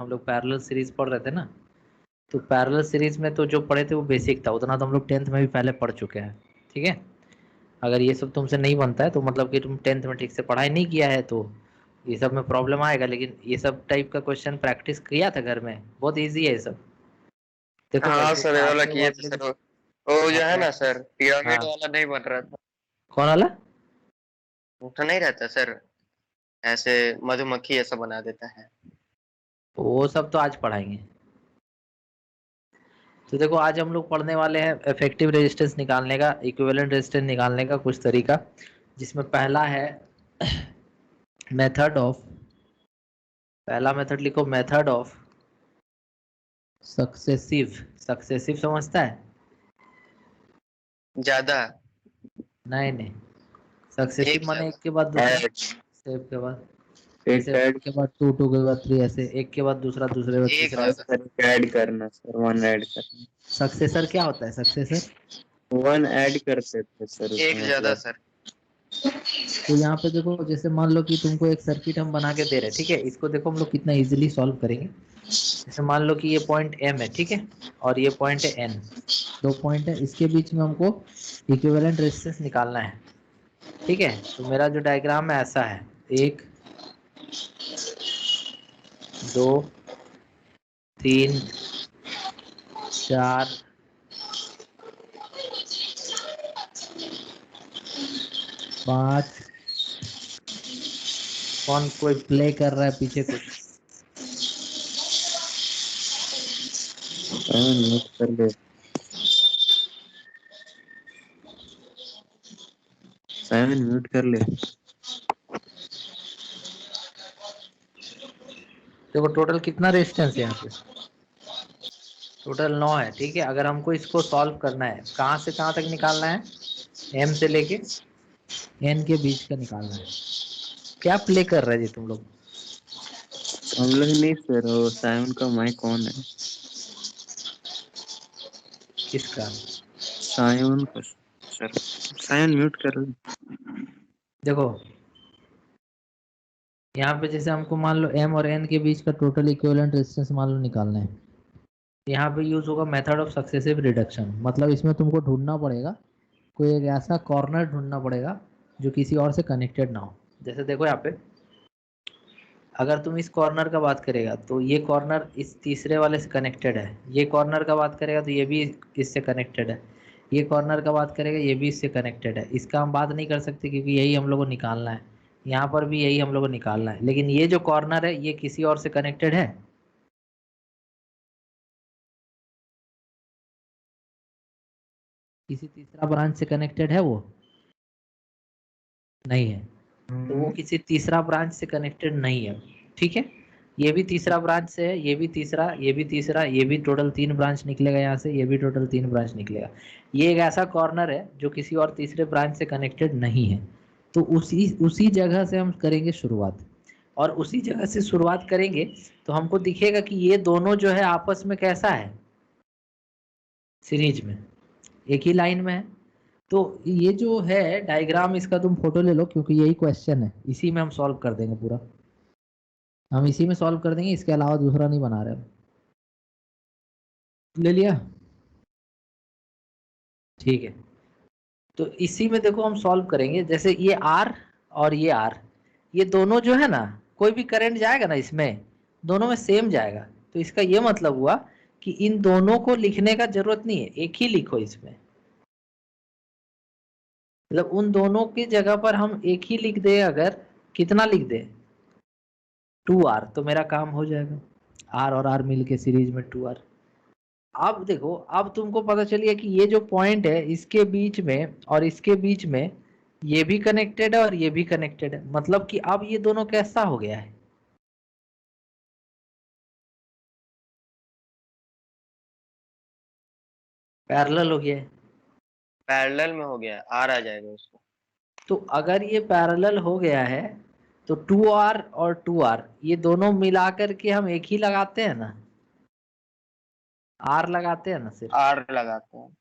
हम लोग parallel series पढ़ रहे थे ना, तो पैरेलल सीरीज में तो जो पढ़े थे वो बेसिक था, उतना तो हम लोग 10th में भी पहले पढ़ चुके हैं। ठीक है, अगर ये सब तुमसे नहीं बनता है तो मतलब कि तुम 10th में ठीक से पढ़ाई नहीं किया है, तो ये सब में प्रॉब्लम आएगा। लेकिन ये सब टाइप का क्वेश्चन प्रैक्टिस किया था घर में, बहुत इजी है ये सब। देखो हाँ वैसे सर, तो ये वाला आते हो किए आप थे लोग, सर। वो जो आप है ना प्रैक्टिस। सर, पिरामिड हाँ, वाला नहीं बन रहा था। कौन वाला? वो तो नहीं रहता सर, ऐसे मधुमक्खी ऐसा बना देता है। वो सब तो आज पढ़ाएंगे। तो देखो आज हम लोग पढ़ने वाले हैं इफेक्टिव रेजिस्टेंस निकालने का, इक्विवेलेंट रेजिस्टेंस निकालने का कुछ तरीका, जिसमें पहला है मेथड ऑफ, पहला मेथड लिखो, मेथड ऑफ सक्सेसिव। सक्सेसिव समझता है? ज्यादा। नहीं नहीं, सक्सेसिव एक माने ज्यादा। एक के बाद दूसरा, ऐड। स्टेप के बाद, एक जैसे वन ऐड के बाद टू, टू के बाद थ्री, ऐसे एक के बाद दूसरा, दूसरे के बाद एक तीसरा, ज्यादा। ऐसे। सर ऐड करना सर, वन ऐड करना। सक्सेसर क्या होता है? सक्सेसर वन ऐड करते थे सर एक उसमें ज्यादा मतलब। सर। तो यहाँ पे देखो, जैसे मान लो कि तुमको एक सर्किट हम बना के दे रहे हैं, ठीक है, इसको देखो हम लोग कितना इजीली सॉल्व करेंगे। जैसे मान लो कि ये पॉइंट एम है, ठीक है, और ये पॉइंट है एन, दो पॉइंट है, इसके बीच में हमको इक्विवेलेंट रेजिस्टेंस निकालना है। ठीक है, तो मेरा जो डायग्राम है ऐसा है, एक, दो, तीन, चार, पाँच। कौन कोई प्ले कर रहा है पीछे कुछ? म्यूट कर ले, साइमन म्यूट कर ले। देखो टोटल कितना रेजिस्टेंस है यहाँ पे, टोटल 9 है। ठीक है, अगर हमको इसको सॉल्व करना है, कहाँ से कहाँ तक निकालना है, एम से लेके एन के बीच का निकालना है। क्या प्ले कर रहे जी तुम लोग? हम लोग नहीं सर, वो साइमन का माइक ऑन है। किसका? साइमन का सर, साइमन म्यूट कर ले। देखो यहाँ पे जैसे हमको मान लो एम और एन के बीच का टोटल इक्विवेलेंट रेजिस्टेंस मान लो निकालना है, यहाँ पे यूज होगा मेथड ऑफ सक्सेसिव रिडक्शन। मतलब इसमें तुमको ढूंढना पड़ेगा, कोई एक ऐसा कॉर्नर ढूंढना पड़ेगा जो किसी और से कनेक्टेड ना हो। जैसे देखो यहाँ पे, अगर तुम इस कॉर्नर का बात करेगा तो ये कॉर्नर इस तीसरे वाले से कनेक्टेड है, ये कॉर्नर का बात करेगा तो ये भी इससे कनेक्टेड है, ये कॉर्नर का बात करेगा ये भी इससे कनेक्टेड है। इसका हम बात नहीं कर सकते क्योंकि यही हम लोग को निकालना है, यहाँ पर भी यही हम लोग को निकालना है। लेकिन ये जो कॉर्नर है ये किसी और से कनेक्टेड है? किसी तीसरा ब्रांच से कनेक्टेड है वो? नहीं है, तो वो किसी तीसरा ब्रांच से कनेक्टेड नहीं है। ठीक है, ये भी तीसरा ब्रांच से है, ये भी तीसरा, ये भी तीसरा, ये भी टोटल 3 ब्रांच निकलेगा यहाँ से, ये भी टोटल 3 ब्रांच निकलेगा। ये एक ऐसा कॉर्नर है जो किसी और तीसरे ब्रांच से कनेक्टेड नहीं है। तो उसी उसी जगह से हम करेंगे शुरुआत, और उसी जगह से शुरुआत करेंगे तो हमको दिखेगा कि ये दोनों जो है आपस में कैसा है, सीरीज में, एक ही लाइन में है। तो ये जो है डायग्राम, इसका तुम फोटो ले लो क्योंकि यही क्वेश्चन है, इसी में हम सॉल्व कर देंगे पूरा, हम इसी में सॉल्व कर देंगे, इसके अलावा दूसरा नहीं बना रहे हम। ले लिया? ठीक है, तो इसी में देखो हम सॉल्व करेंगे। जैसे ये आर और ये आर, ये दोनों जो है ना, कोई भी करंट जाएगा ना इसमें, दोनों में सेम जाएगा। तो इसका ये मतलब हुआ कि इन दोनों को लिखने का जरूरत नहीं है, एक ही लिखो इसमें। मतलब उन दोनों की जगह पर हम एक ही लिख दे, अगर कितना लिख दे, 2R, तो मेरा काम हो जाएगा। आर और आर मिलके सीरीज में 2R। अब देखो, अब तुमको पता चलिए कि ये जो पॉइंट है इसके बीच में और इसके बीच में ये भी कनेक्टेड है और ये भी कनेक्टेड है। मतलब कि अब ये दोनों कैसा हो गया है, पैरेलल हो गया है। पैरेलल में हो गया, आर आ जाएगा उसको। तो अगर ये पैरेलल हो गया है तो 2R और 2R ये दोनों मिलाकर के हम एक ही लगाते हैं ना, R लगाते हैं ना सिर्फ, आर लगाते हैं।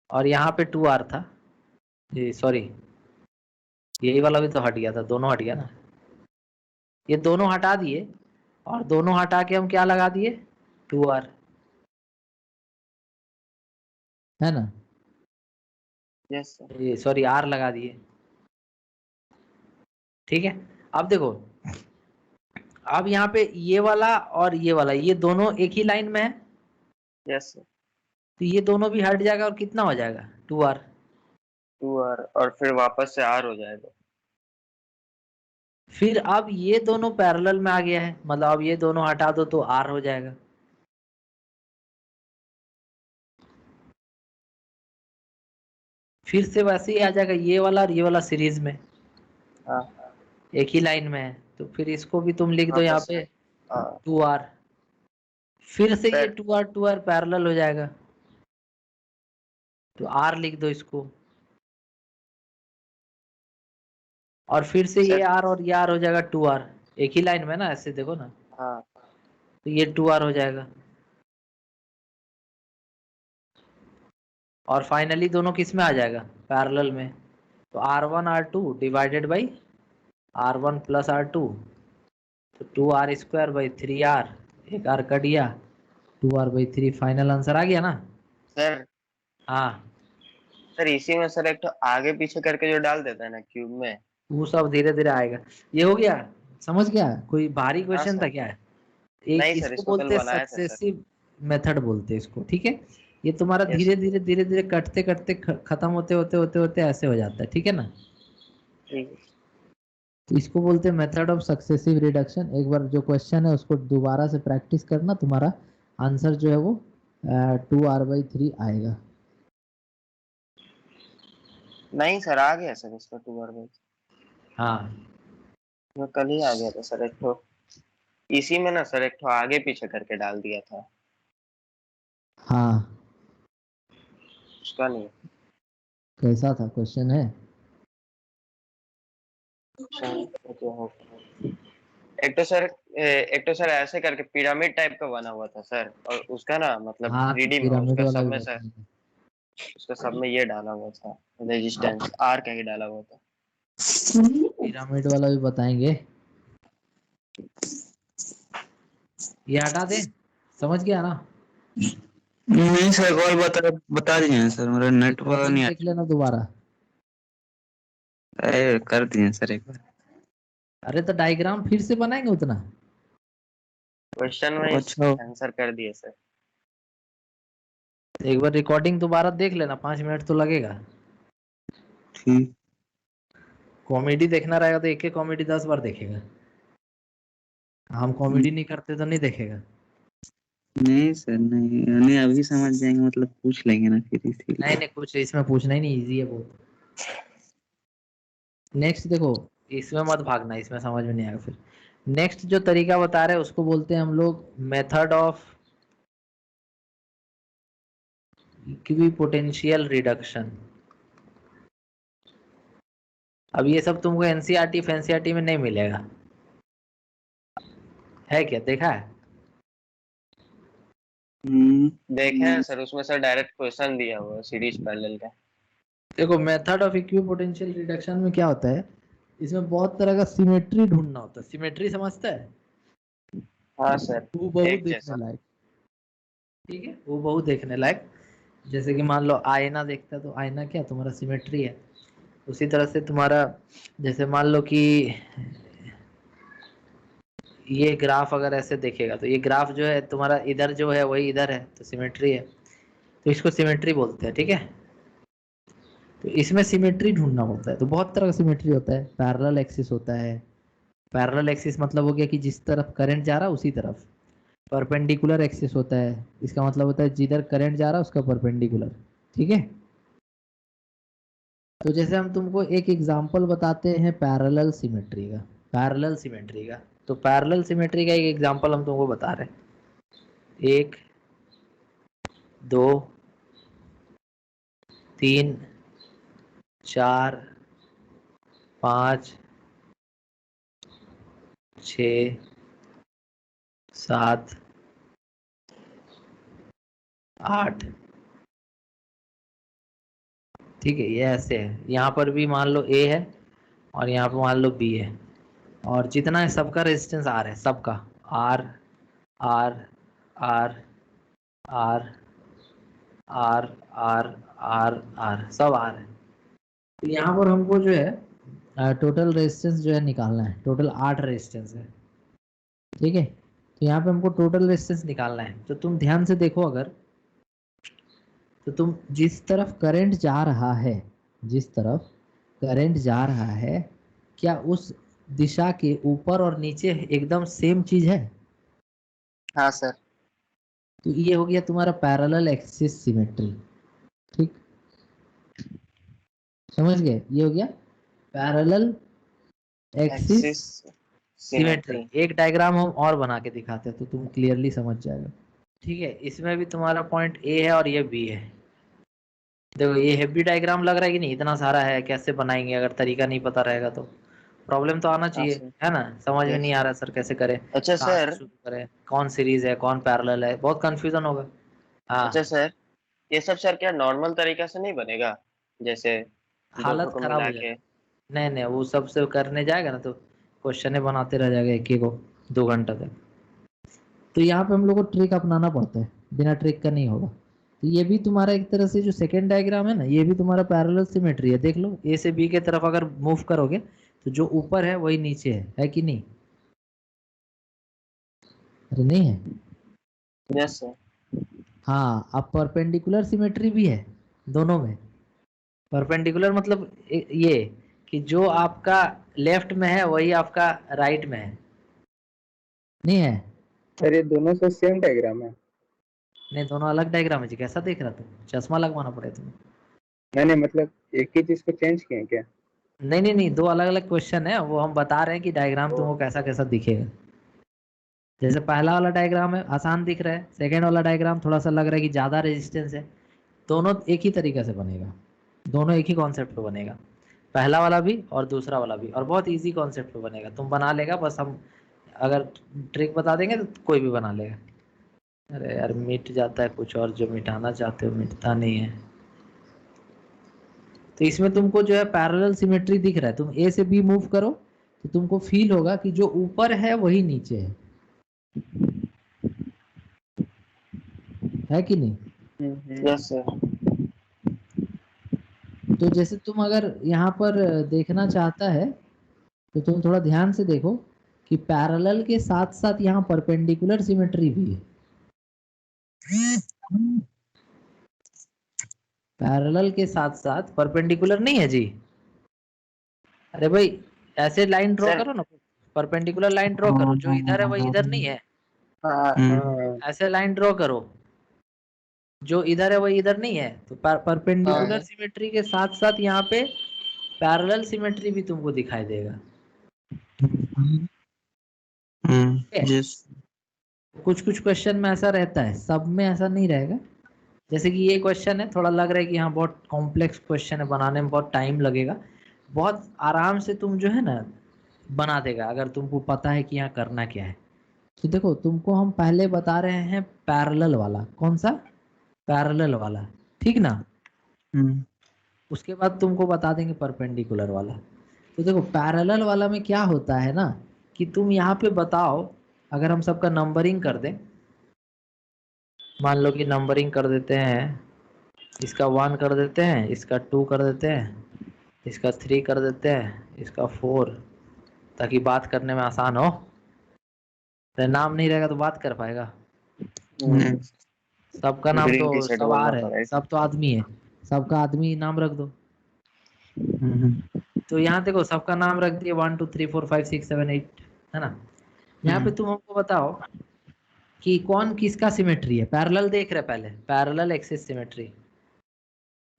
और यहाँ पे 2R था, जी सॉरी, यही वाला भी तो हट गया था, दोनों हट गया ना, ये दोनों हटा दिए और दोनों हटा के हम क्या लगा दिए, 2R, है ना, यस सर। ये सॉरी R लगा दिए। ठीक है, अब देखो, अब यहाँ पे ये वाला और ये वाला, ये दोनों एक ही लाइन में है, यस सर। तो ये दोनों भी हट जाएगा और कितना हो जाएगा, 2R। 2R और फिर वापस से R हो जाएगा। फिर अब ये दोनों पैरेलल में आ गया है, मतलब अब ये दोनों हटा दो तो R हो जाएगा। फिर से वैसे ही आ जाएगा, ये वाला और ये वाला सीरीज में हाँ एक ही लाइन में है, तो फिर इसको भी तुम लिख दो यहाँ वापस से। पे हाँ 2R। फिर से ये सर। 2R पैरेलल हो जाएगा, तो R लिख दो इसको, और फिर से ये सर। R और ये R हो जाएगा 2R, एक ही लाइन में ना, ऐसे देखो ना, हाँ तो ये 2R हो जाएगा। और फाइनली दोनों किस में आ जाएगा, पैरेलल में, तो R1 R2 divided by R1 plus R2, तो 2R² बाई 3R, एक R कट गया, 2R/3 फाइनल आंसर आ गया ना। सर। हाँ, सर इसी में सर एक तो आगे पीछे करके जो डाल देता है ना क्यूब में। वो सब धीरे धीरे आएगा। ये हो गया, समझ गया, कोई भारी हाँ क्वेश्चन था सर। क्या है? एक नहीं सर, इसको इसको कल बोलते हैं बनाए थे सर। सक्सेसिव मेथड बोलते हैं इसको, ठीक है। ये तुम्हारा यस। धीरे धीरे कटते कटते खत्म होते होते होते होते ऐसे हो जाता है, ठीक है ना। ठीक है। तो इसको बोलते हैं मेथड ऑफ सक्सेसिव रिडक्शन। एक बार जो क्वेश्चन है उसको दोबारा से प्रैक्टिस करना, तुम्हारा आंसर जो है वो 2R/3 आएगा। नहीं सर, आ गया सर इसका 2R में। हाँ, मैं कल ही आ गया था सर, एक तो इसी में ना सर एक तो आगे पीछे करके डाल दिया था। हाँ, उसका नहीं। कैसा था क्वेश्चन है? एक तो सर ऐसे करके पिरामिड टाइप का बना हुआ था सर, और उसका ना मतलब हाँ, तो 3D में पिरामिड उसका वाला सब भी में सर, बताएंगे। उसका सब में ये डाला हुआ था, रेजिस्टेंस आर का ही डाला हुआ था। पिरामिड वाला भी बताएंगे। ये हटा दे, समझ गया ना। नहीं सर, और बता दिए सर, मेरा नेट वाला रिकॉर्डिंग नहीं देख लेना दोबारा। आया। कर दिए सर एक बार। अरे तो डायग्राम फिर से बनाएंगे उतना। क्वेश्चन में अच्छा। आंसर कर दिए सर। तो एक बार रिकॉर्डिंग दोबारा देख लेना, 5 मिनट तो लगेगा। ठीक। कॉमेडी देखना रहेगा तो एक एक कॉमेडी 10 बार देखेगा। हम कॉमेडी नहीं करते तो नहीं देखेगा। नहीं सर, नहीं नहीं, अभी समझ जाएंगे, मतलब पूछ लेंगे ना फिर नहीं इसीलिए। नहीं, कुछ इसमें पूछना ही नहीं, इजी है बहुत। नेक्स्ट देखो, इसमें मत भागना, इसमें समझ में नहीं आएगा फिर। नेक्स्ट जो तरीका बता रहे हैं उसको बोलते हैं हम लोग मेथड ऑफ इक्विपोटेंशियल रिडक्शन। अब ये सब तुमको एनसीईआरटी फैंसीआरटी में नहीं मिलेगा, है क्या, देखा है? देखे हैं सर, उसमें सर डायरेक्ट क्वेश्चन दिया हुआ है सीरीज पैरेलल का। देखो, मेथड ऑफ इक्विपोटेंशियल रिडक्शन में क्या होता है, इसमें बहुत तरह का सिमेट्री ढूंढना होता है। सिमेट्री समझता है? हाँ सर। वो बहुत एक देखने जैसा। लायक, ठीक है, वो बहुत देखने लायक। जैसे कि मान लो आईना देखता है, तो आईना क्या तुम्हारा सिमेट्री है। उसी तरह से तुम्हारा, जैसे मान लो कि ये ग्राफ अगर ऐसे देखेगा, तो ये ग्राफ जो है तुम्हारा इधर जो है वही इधर है, तो सिमेट्री है, तो इसको सिमेट्री बोलते हैं, ठीक है। तो इसमें सिमेट्री ढूंढना होता है, तो बहुत तरह का सिमेट्री होता है। पैरेलल एक्सिस होता है। पैरेलल एक्सिस मतलब हो गया कि जिस तरफ करंट जा रहा है उसी तरफ। परपेंडिकुलर एक्सिस होता है, इसका मतलब होता है जिधर करंट जा रहा है उसका परपेंडिकुलर, ठीक है। तो जैसे हम तुमको एक एग्जांपल बताते हैं पैरेलल सिमेट्री का। पैरेलल सिमेट्री का, तो पैरेलल सिमेट्री का एक एग्जांपल हम तुमको बता रहे हैं। 1 2 3 4 5 6 7 8, ठीक है, ये ऐसे है। यहाँ पर भी मान लो ए है, और यहाँ पर मान लो बी है, और जितना है सबका रेजिस्टेंस आर है सबका, R R R R R R R R सब आर है। तो यहाँ पर हमको जो है टोटल रेजिस्टेंस जो है निकालना है। टोटल 8 रेजिस्टेंस है, ठीक है। तो यहाँ पे हमको टोटल रेजिस्टेंस निकालना है। तो तुम ध्यान से देखो, अगर तो तुम जिस तरफ करंट जा रहा है, जिस तरफ करंट जा रहा है, क्या उस दिशा के ऊपर और नीचे एकदम सेम चीज है? हाँ सर। तो ये हो गया तुम्हारा पैरेलल एक्सिस सिमेट्री, ठीक, समझ गए? ये हो गया parallel axis axis symmetry. Symmetry. एक डायग्राम हम और बना के दिखाते हैं तो तुम क्लियरली समझ जाएगा, ठीक है। इसमें भी तुम्हारा पॉइंट ए है और ये बी है। देखो ये हेवी डायग्राम लग रहा है कि नहीं? इतना सारा है, कैसे बनाएंगे? अगर तरीका नहीं पता रहेगा तो प्रॉब्लम तो आना हाँ चाहिए, सर। है ना? समझ में नहीं यस। आ रहा सर कैसे करें, अच्छा कहाँ से सर। शुरू करें, कौन सीरीज है कौन पैरेलल है, बहुत कंफ्यूजन होगा। अच्छा हाँ, सर, ये सब सर क्या नॉर्मल तरीका से नहीं बनेगा? जैसे दो हालत को खराब मिला हो के। जाएगी। नहीं नहीं, वो सब से करने जाएगा ना तो क्वेश्चन बनाते रह जाएगा एक एक को 2 घंटा तक। तो यहाँ पे हम लोग को ट्रिक अपनाना पड़ता है, बिना ट्रिक का नहीं होगा। तो ये भी तुम्हारा एक तरह से जो सेकेंड डायग्राम है ना, ये भी तुम्हारा पैरेलल सिमेट्री है। देख लो, ए से बी के तरफ अगर मूव करोगे तो जो ऊपर है वही नीचे है कि नहीं? अरे नहीं है? Yes sir. हाँ, अब परपेंडिकुलर सिमेट्री भी है दोनों में। परपेंडिकुलर मतलब ये कि जो आपका लेफ्ट में है वही आपका राइट में है, नहीं है? सर ये दोनों से सेम डायग्राम है? नहीं, दोनों अलग डायग्राम है जी। कैसा देख रहा तुम? चश्मा लगवाना पड़े तुम्हें। मैंने मतलब एक ही चीज को चेंज किए क्या? नहीं नहीं नहीं, दो अलग अलग क्वेश्चन है, वो हम बता रहे हैं कि डायग्राम तुमको कैसा कैसा दिखेगा। जैसे पहला वाला डायग्राम है आसान दिख रहा है, सेकेंड वाला डायग्राम थोड़ा सा लग रहा है कि ज़्यादा रेजिस्टेंस है। दोनों एक ही तरीके से बनेगा, दोनों एक ही कॉन्सेप्ट पे बनेगा, पहला वाला भी और दूसरा वाला भी, और बहुत इजी कॉन्सेप्ट पे बनेगा। तुम बना लेगा, बस हम अगर ट्रिक बता देंगे तो कोई भी बना लेगा। अरे यार मिट जाता है कुछ, और जो मिटाना चाहते हो मिटता नहीं है। तो इसमें तुमको जो है पैरेलल सिमेट्री दिख रहा है। तुम ए से बी मूव करो तो तुमको फील होगा कि जो ऊपर है वही नीचे है कि नहीं? Yes sir. तो जैसे तुम अगर यहाँ पर देखना चाहता है तो तुम थोड़ा ध्यान से देखो कि पैरेलल के साथ साथ यहाँ परपेंडिकुलर सिमेट्री भी है। पैरेलल के साथ साथ परपेंडिकुलर नहीं है जी? अरे भाई ऐसे लाइन ड्रॉ सर। करो ना, परपेंडिकुलर लाइन ड्रॉ करो, जो इधर है वही इधर नहीं है। हाँ। ऐसे लाइन ड्रॉ करो, जो इधर है वही इधर नहीं है। तो परपेंडिकुलर हाँ। सिमेट्री के साथ साथ यहाँ पे पैरेलल सिमेट्री भी तुमको दिखाई देगा। यस। कुछ कुछ क्वेश्चन में ऐसा रहता है, सब में ऐसा नहीं रहेगा। जैसे कि ये क्वेश्चन है, थोड़ा लग रहा है कि हाँ बहुत कॉम्प्लेक्स क्वेश्चन है, बनाने में बहुत टाइम लगेगा। बहुत आराम से तुम जो है ना बना देगा, अगर तुमको पता है कि यहाँ करना क्या है। तो देखो, तुमको हम पहले बता रहे हैं पैरेलल वाला। कौन सा? पैरेलल वाला, ठीक ना? उसके बाद तुमको बता देंगे परपेंडिकुलर वाला। तो देखो पैरेलल वाला में क्या होता है ना, कि तुम यहाँ पे बताओ, अगर हम सबका नंबरिंग कर दें, मान लो कि नंबरिंग कर देते हैं, इसका 1 कर देते हैं, इसका 2 कर देते हैं, इसका 3 कर देते हैं, इसका 4, ताकि बात करने में आसान हो। तो नाम नहीं रहेगा तो बात कर पाएगा? सबका नाम तो ग्रीन टी शर्ट सब बोलना आर है, पड़ेगा। सब तो आदमी है, सबका आदमी नाम रख दो। तो यहाँ देखो सबका नाम रख दिए 1 2 3 4 5 6 7 8, है ना? यहाँ पे तुम हमको बताओ कि कौन किसका सिमेट्री है। पैरेलल देख रहे पहले, parallel axis symmetry.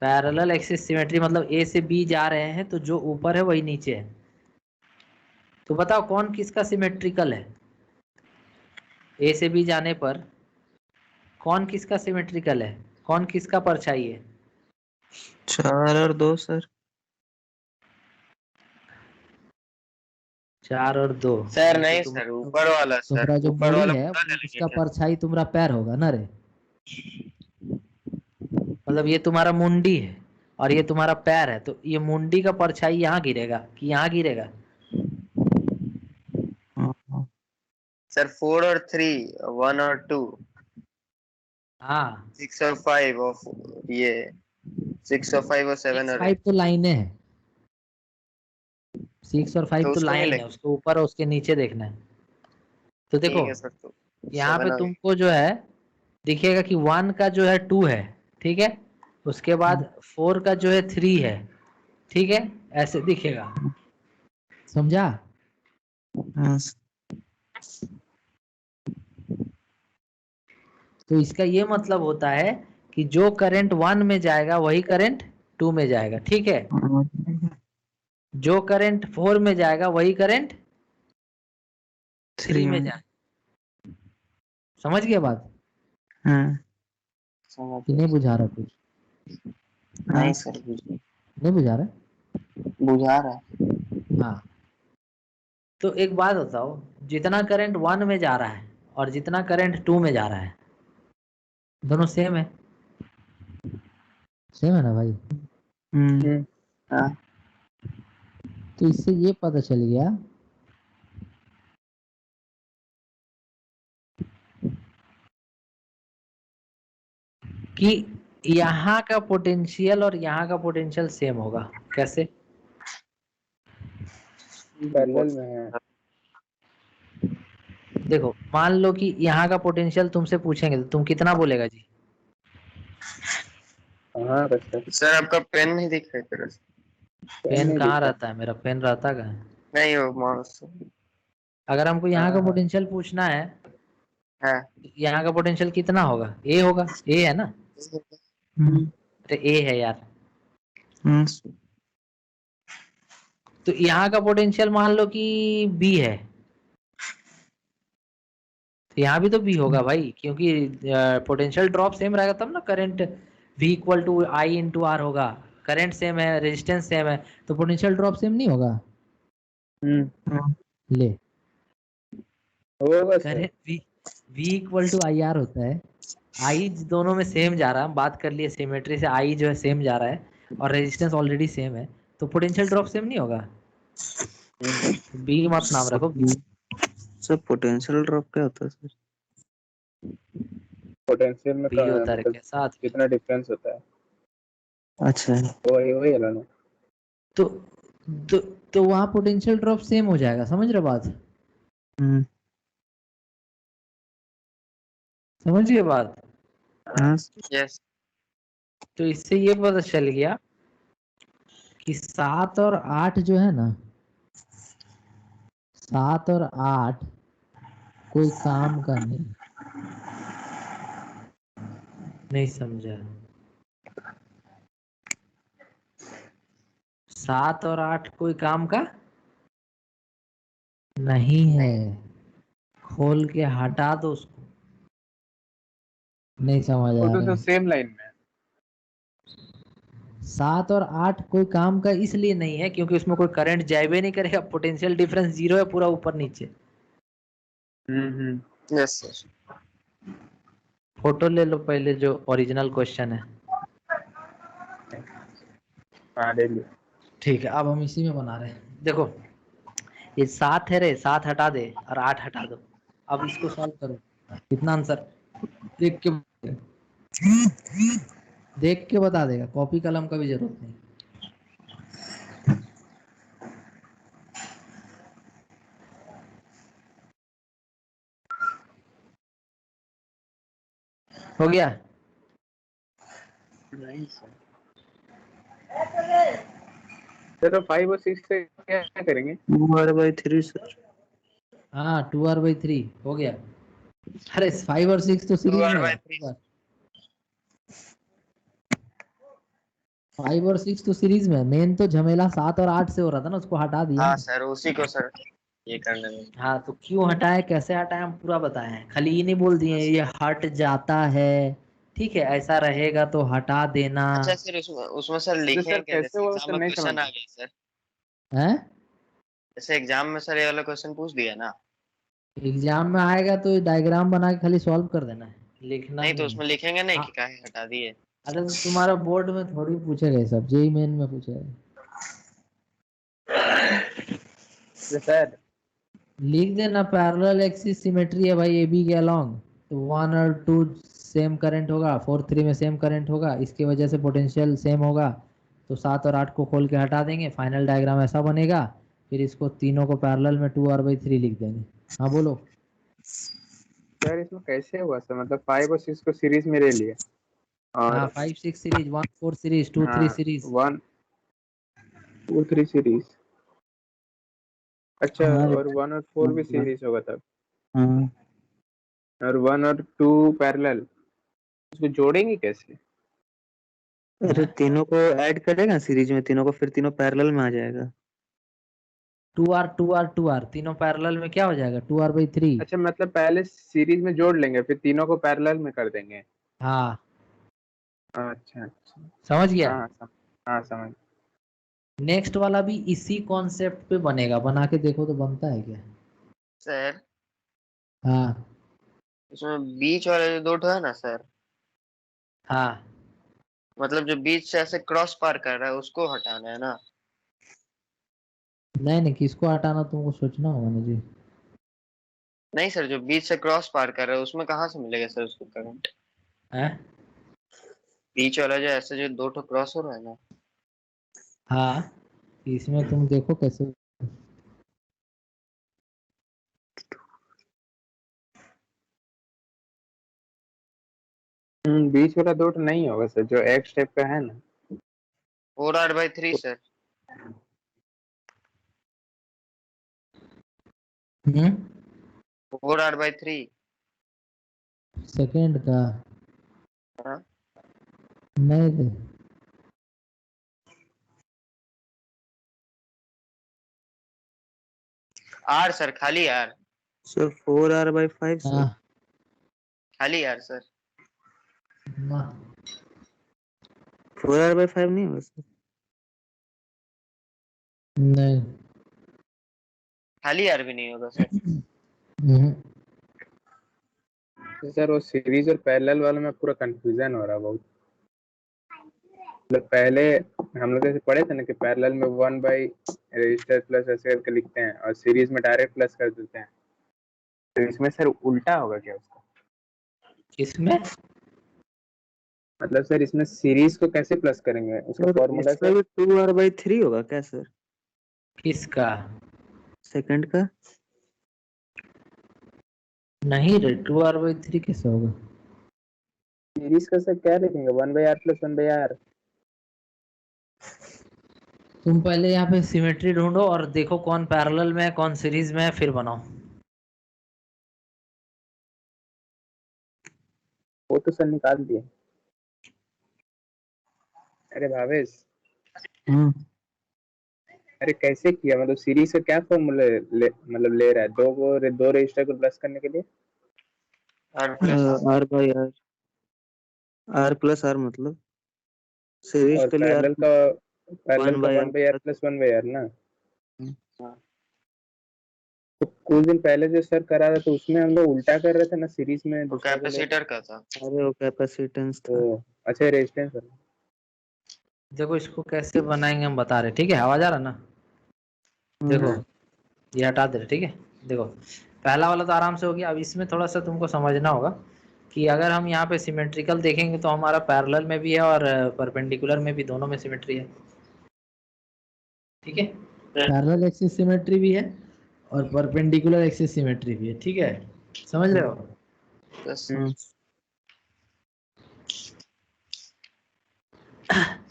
Parallel axis symmetry मतलब ए से बी जा रहे हैं तो जो ऊपर है वही नीचे है। तो बताओ कौन किसका सिमेट्रिकल है? ए से बी जाने पर कौन किसका सिमेट्रिकल है, कौन किसका परछाई है? 4 और 2 सर। 4 और 2? सर नहीं सर, ऊपर वाला सर, तुम्हारा जो ऊपर मूड़ी वाला है पूरा ले लीजिए उसका क्या? परछाई तुम्हारा पैर होगा ना रे? मतलब ये तुम्हारा मुंडी है और ये तुम्हारा पैर है, तो ये मुंडी का परछाई यहाँ गिरेगा कि यहाँ गिरेगा? सर 4 और 3, 1 और 2, हाँ 6 और 5 और ये 6 और 5 और 7 और 5 8, तो लाइनें है, 6 और 5 तो तो उसको नहीं लाइन है, लगे। उसके ऊपर और उसके नीचे देखना है। तो देखो ठीक है सर, तो यहाँ 7 पे आ गए। तुमको जो है दिखेगा कि 1 का जो है 2 है, ठीक है, उसके बाद 4 का जो है 3 है, ठीक है, ऐसे दिखेगा, समझा। हाँ तो इसका ये मतलब होता है कि जो करंट 1 में जाएगा वही करंट 2 में जाएगा, ठीक है, जो करंट 4 में जाएगा वही करंट 3 3 में में। जाएगा। समझ गया बात हाँ समझ कि गए। नहीं बुझा रहा कुछ? नहीं हाँ सर, नहीं बुझा रहा? बुझा रहा है। हाँ, तो एक बात बताओ, जितना करंट 1 में जा रहा है और जितना करंट 2 में जा रहा है, दोनों सेम है, सेम है ना भाई? हम्म हाँ तो इससे ये पता चल गया कि यहाँ का पोटेंशियल और यहाँ का पोटेंशियल सेम होगा। कैसे? पैरेलल में है। देखो मान लो कि यहाँ का पोटेंशियल तुमसे पूछेंगे तो तुम कितना बोलेगा जी? हाँ बस सर, आपका पेन नहीं दिख रहा है तरह से। पेन पेन नहीं कहाँ दिख रहा। रहता है? मेरा पेन रहता कहाँ है? नहीं, वो माउस। अगर हमको यहाँ का हाँ पोटेंशियल पूछना है, हाँ। यहाँ का पोटेंशियल कितना होगा? ए होगा, ए है ना? अरे ए है यार। हाँ तो यहाँ का पोटेंशियल मान लो कि बी है, तो यहाँ भी तो बी होगा भाई, क्योंकि पोटेंशियल ड्रॉप सेम रहेगा तब ना current V equal to I into R होगा। करंट सेम है, रेजिस्टेंस सेम है, तो पोटेंशियल ड्रॉप सेम नहीं होगा? ले, होगा sir. Current V equal to I R होता है, आई दोनों में सेम जा रहा है, हम बात कर लिए सिमेट्री से, आई जो है सेम जा रहा है और रेजिस्टेंस ऑलरेडी सेम है, तो पोटेंशियल ड्रॉप सेम नहीं होगा? बी मत नाम रखो, बी। सर पोटेंशियल ड्रॉप क्या होता है सर? पोटेंशियल में बी होता है मतलब क्या साथ में? कितना डिफरेंस होता है, अच्छा वही वही है ना। तो तो, तो वहां पोटेंशियल ड्रॉप सेम हो जाएगा, समझ रहे बात? हम्म समझिए बात। हाँ यस। तो इससे ये पता चल गया कि 7 और 8 जो है ना, 7 और 8 कोई काम का नहीं। नहीं समझा? 7 और 8 कोई काम का नहीं है। खोल के हटा दो उसको। नहीं समझ वो आ तो रहा सर है? सेम लाइन में है। 7 और 8 कोई काम का इसलिए नहीं है क्योंकि उसमें कोई करंट जाइबे नहीं करेगा, पोटेंशियल डिफरेंस जीरो है पूरा ऊपर नीचे। Yes sir. फोटो ले लो पहले, जो ओरिजिनल क्वेश्चन है। हाँ ले लिया। ठीक है, अब हम इसी में बना रहे हैं। देखो ये 7 है रे, 7 हटा दे और 8 हटा दो। अब इसको सॉल्व करो, कितना आंसर देख के, देख के बता देगा, कॉपी कलम का भी जरूरत नहीं। हो गया? नहीं सर। चलो 5 और 6 से क्या करेंगे? 2r/3 sir. हाँ 2r/3 हो गया। अरे 5 और 6 तो टू सीरीज आर में बाई है। थ्री 5 और 6 तो सीरीज में है, मेन तो झमेला 7 और 8 से हो रहा था ना, उसको हटा दिया। हाँ सर, उसी को सर ये करने में। हाँ तो क्यों हटाए, कैसे हटाए, हम पूरा बताए हैं, खाली ये नहीं बोल दिए ये हट जाता है, ठीक है, ऐसा रहेगा तो हटा देना अच्छा सर, उसमें उसमें सर तो लिखे सर क्या, कैसे जैसे हुआ एग्जाम सर, में नहीं क्वेश्चन आ समझ। गया सर, है। जैसे एग्जाम में सर ये वाला क्वेश्चन पूछ दिया ना, एग्जाम में आएगा तो डायग्राम बना के खाली सॉल्व कर देना है, लिखना नहीं तो नहीं है। उसमें लिखेंगे नहीं हाँ, कि काहे हटा दिए। अरे तो तुम्हारा बोर्ड में थोड़ी पूछेगा ये सब, जेई मेन में पूछेगा। तो सर लिख देना पैरेलल एक्सिस सिमेट्री है भाई ए बी के अलोंग, तो 1 और 2 सेम करंट होगा, 4 3 में सेम करंट होगा, इसकी वजह से पोटेंशियल सेम होगा, तो 7 और 8 को खोल के हटा देंगे, फाइनल डायग्राम ऐसा बनेगा। फिर इसको तीनों को पैरेलल में 2r/3 लिख देंगे। हाँ बोलो। सर इसमें कैसे हुआ सर, मतलब 5 और 6 को सीरीज में ले लिया हाँ और 5 6 सीरीज, 1 4 सीरीज, 2 3 हाँ सीरीज। 1 2 3 सीरीज, अच्छा, हाँ और 1 और 4 भी सीरीज होगा तब, हाँ, और 1 और 2 पैरेलल, उसको जोड़ेंगे कैसे? अरे तीनों को ऐड करेगा सीरीज में, तीनों को, फिर तीनों पैरेलल में आ जाएगा। 2r 2r 2r तीनों पैरेलल में क्या हो जाएगा, 2r/3। अच्छा, मतलब पहले सीरीज में जोड़ लेंगे फिर तीनों को पैरेलल में कर देंगे। हाँ अच्छा अच्छा, समझ गया। हाँ हाँ समझ। नेक्स्ट वाला भी इसी कॉन्सेप्ट पे बनेगा, बना के देखो तो बनता है क्या। सर हाँ इसमें बीच वाला जो 2 है ना सर, हाँ। मतलब जो बीच से ऐसे क्रॉस पार कर रहा है उसको हटाना है ना? नहीं नहीं, किसको हटाना तुमको सोचना होगा ना जी। नहीं सर, जो बीच से क्रॉस पार कर रहा है उसमें कहाँ से मिलेगा सर उसको करंट? है। बीच वाला जो ऐसे जो 2 क्रॉस हो रहा है ना। हाँ इसमें तुम देखो कैसे। बीच वाला दो तो नहीं होगा सर, जो एक्स टाइप का है ना। 4r/3 sir. हम्म 4r/3। सेकेंड का। हाँ नहीं दे। आर सर, खाली आर। सर 4r/5 हाँ सर। खाली आर सर। ना। 4r/5 नहीं होगा सर। नहीं। खाली आर भी नहीं होगा सर। हम्म, तो सर वो सीरीज और पैरेलल वाला में पूरा कंफ्यूजन हो रहा है बहुत। मतलब पहले हम लोग जैसे पढ़े थे ना कि पैरेलल में 1/रेजिस्टर प्लस ऐसे करके लिखते हैं और सीरीज में डायरेक्ट प्लस कर देते हैं, तो इसमें सर उल्टा होगा क्या उसका? किसमें। मतलब सर इसमें सीरीज को कैसे प्लस करेंगे, उसका सर फॉर्मूला इसका सर? भी 2r/3 होगा क्या सर? किसका। सेकंड का। नहीं रे, 2r/3 कैसे होगा। सीरीज का सर क्या लिखेंगे, 1/r प्लस 1/r? तुम पहले यहाँ पे सिमेट्री ढूंढो और देखो कौन पैरेलल में है कौन सीरीज में है, फिर बनाओ। वो तो सर निकाल दिए। अरे भावेश, हाँ, अरे कैसे किया, मतलब सीरीज का क्या फॉर्मूला मतलब ले रहा है, दो रजिस्टर को प्लस करने के लिए? r+r। r/r, r+r मतलब सीरीज और के लिए r पैरेलल वन का by R 1/r plus. Plus 1/r ना। हाँ तो कुछ दिन पहले जो सर करा था तो उसमें हम लोग उल्टा कर रहे थे ना, सीरीज में वो दूसरा को ले रहे कैपेसिटर का था। अरे वो कैपेसिटेंस थे। था। ओ अच्छा, रेजिस्टेंस है। देखो इसको कैसे बनाएंगे हम बता रहे, ठीक है, आवाज आ रहा ना। देखो हाँ, ये हटा दे रहे, ठीक है। देखो पहला वाला तो आराम से हो गया, अब इसमें थोड़ा सा तुमको समझना होगा कि अगर हम यहाँ पे सिमेट्रिकल देखेंगे तो हमारा पैरेलल में भी है और परपेंडिकुलर में भी, दोनों में सिमेट्री है, ठीक है। पैरेलल एक्सिस सिमेट्री भी है और परपेंडिकुलर एक्सिस सिमेट्री भी है, ठीक है, समझ रहे हो। बस। हाँ,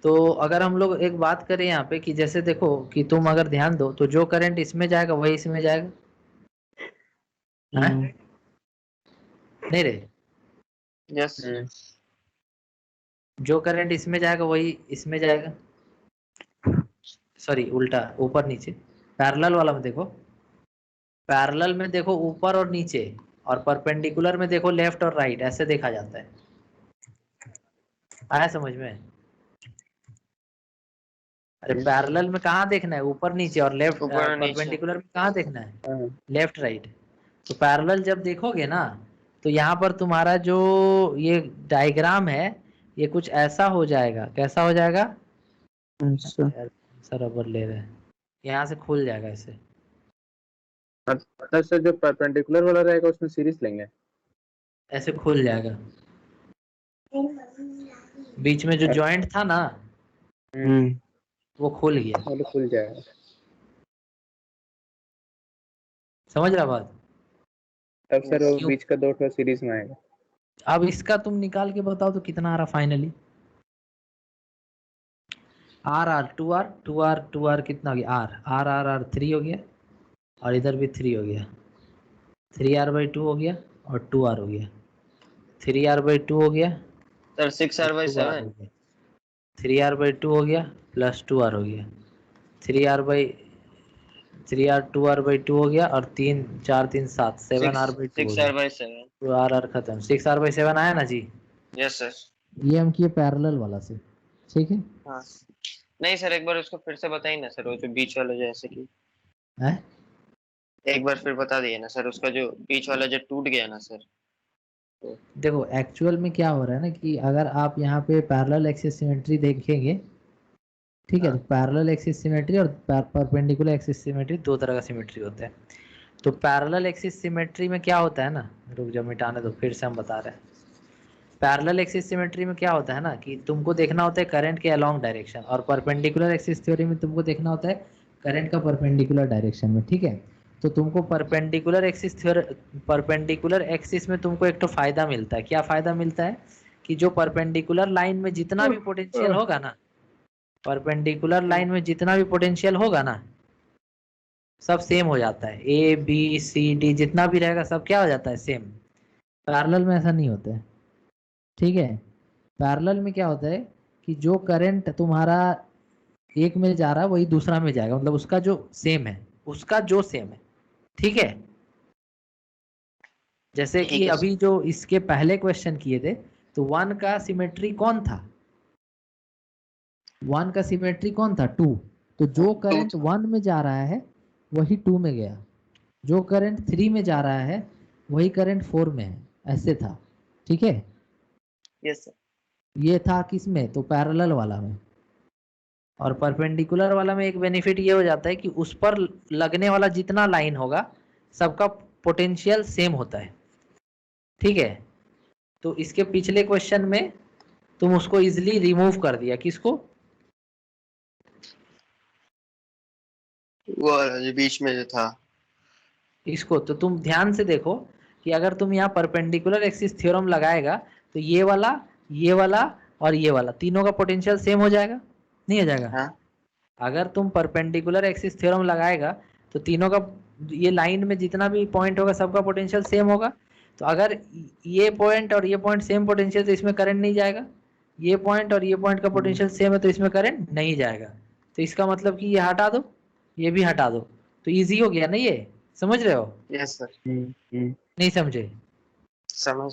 तो अगर हम लोग एक बात करें यहाँ पे कि जैसे देखो कि तुम अगर ध्यान दो तो जो करंट इसमें जाएगा वही इसमें जाएगा, हाँ, है नहीं रे। यस। जो करंट इसमें जाएगा वही इसमें जाएगा, सॉरी उल्टा, ऊपर नीचे। पैरेलल वाला में देखो, पैरेलल में देखो ऊपर और नीचे, और परपेंडिकुलर में देखो लेफ्ट और राइट, ऐसे देखा जाता है। आया समझ में। अरे पैरेलल में कहाँ देखना है, ऊपर नीचे, और लेफ्ट, ऊपर और नीचे। परपेंडिकुलर में कहाँ देखना है, हाँ लेफ्ट राइट। तो पैरेलल जब देखोगे ना तो यहाँ पर तुम्हारा जो ये डायग्राम है ये कुछ ऐसा हो जाएगा, कैसा हो जाएगा। अच्छा। यार सर रबर ले रहे हैं। यहाँ से खुल जाएगा ऐसे। मतलब सर जो परपेंडिकुलर वाला रहेगा उसमें सीरीज लेंगे। ऐसे खुल जाएगा, बीच में जो जॉइंट था ना वो खुल गया। वो तो खुल जाएगा। समझ रहा बात? तब सर वो क्यों? बीच का 2 ठो सीरीज में आएगा। अब इसका तुम निकाल के बताओ तो कितना आ रहा finally. R R two R two R two R कितना हो गया? आर आर आर आर 3 हो गया, और इधर भी 3 हो गया, 3r/2 हो गया, और 2r हो गया, 3r/2 हो गया, सर 6r by 2r 7। हो गया, 3r/2 हो गया प्लस 2r हो गया, 3r/2 हो गया, और 3 4 3 7 7r/2 हो 6r गया। by 7। तो आर खत्म, 6r/7 आया ना जी। Yes sir. ये हम किए पैरेलल वाला से, ठीक है। हाँ नहीं सर, एक बार उसको फिर से बताइए ना सर, वो जो बीच वाला जो ऐसे की, है? एक बार फिर बता दिए ना सर, उसका जो बीच वाला जो टूट गया ना सर। देखो एक्चुअल में क्या हो रहा है ना कि अगर आप यहाँ पे पैरेलल एक्सिस सिमेट्री देखेंगे, ठीक है, तो पैरेलल एक्सिस सिमेट्री और परपेंडिकुलर एक्सिस सिमेट्री दो तरह का सिमेट्री होता है। तो पैरेलल एक्सिस सिमेट्री में क्या होता है ना, रुक जा मिटाने दो, फिर से हम बता रहे हैं। पैरेलल एक्सिस सिमेट्री में क्या होता है ना कि तुमको देखना होता है करंट के अलोंग डायरेक्शन, और परपेंडिकुलर एक्सिस थ्योरी में तुमको देखना होता है करंट का परपेंडिकुलर डायरेक्शन में, ठीक है। तो तुमको परपेंडिकुलर एक्सिस में तुमको एक तो फायदा मिलता है। क्या फायदा मिलता है? कि जो परपेंडिकुलर लाइन में जितना भी पोटेंशियल होगा ना, परपेंडिकुलर लाइन में जितना भी पोटेंशियल होगा ना, सब सेम हो जाता है। ए बी सी डी जितना भी रहेगा सब क्या हो जाता है? सेम। पैरेलल में ऐसा नहीं होता है, ठीक है। पैरेलल में क्या होता है कि जो करंट तुम्हारा एक में जा रहा है वही दूसरा में जाएगा, मतलब उसका जो सेम है, उसका जो सेम है, ठीक है। जैसे कि अभी जो इसके पहले क्वेश्चन किए थे, तो 1 का सिमेट्री कौन था? 1 का सिमेट्री कौन था? 2। तो जो करंट 1 में जा रहा है वही 2 में गया, जो करंट 3 में जा रहा है वही करंट 4 में है, ऐसे था, ठीक है। Yes sir. ये था किसमें? तो पैरेलल वाला में। और परपेंडिकुलर वाला में एक बेनिफिट ये हो जाता है कि उस पर लगने वाला जितना लाइन होगा सबका पोटेंशियल सेम होता है, ठीक है। तो इसके पिछले क्वेश्चन में तुम उसको इजीली रिमूव कर दिया। किसको? वो जो बीच में जो था इसको। तो तुम ध्यान से देखो कि अगर तुम यहाँ परपेंडिकुलर एक्सिस थ्योरम लगाएगा तो ये वाला और ये वाला तीनों का पोटेंशियल सेम हो जाएगा, नहीं हो जाएगा? हाँ। अगर तुम परपेंडिकुलर एक्सिस थ्योरम लगाएगा तो तीनों का, ये लाइन में जितना भी पॉइंट होगा सबका पोटेंशियल सेम होगा। तो अगर ये पॉइंट और ये पॉइंट सेम पोटेंशियल तो इसमें करंट नहीं जाएगा, ये पॉइंट और ये पॉइंट का पोटेंशियल सेम है तो इसमें करंट नहीं जाएगा। तो इसका मतलब कि ये हटा दो, ये भी हटा दो, तो इजी हो गया ना ये। समझ रहे हो? Yes sir. नहीं समझे? समझ।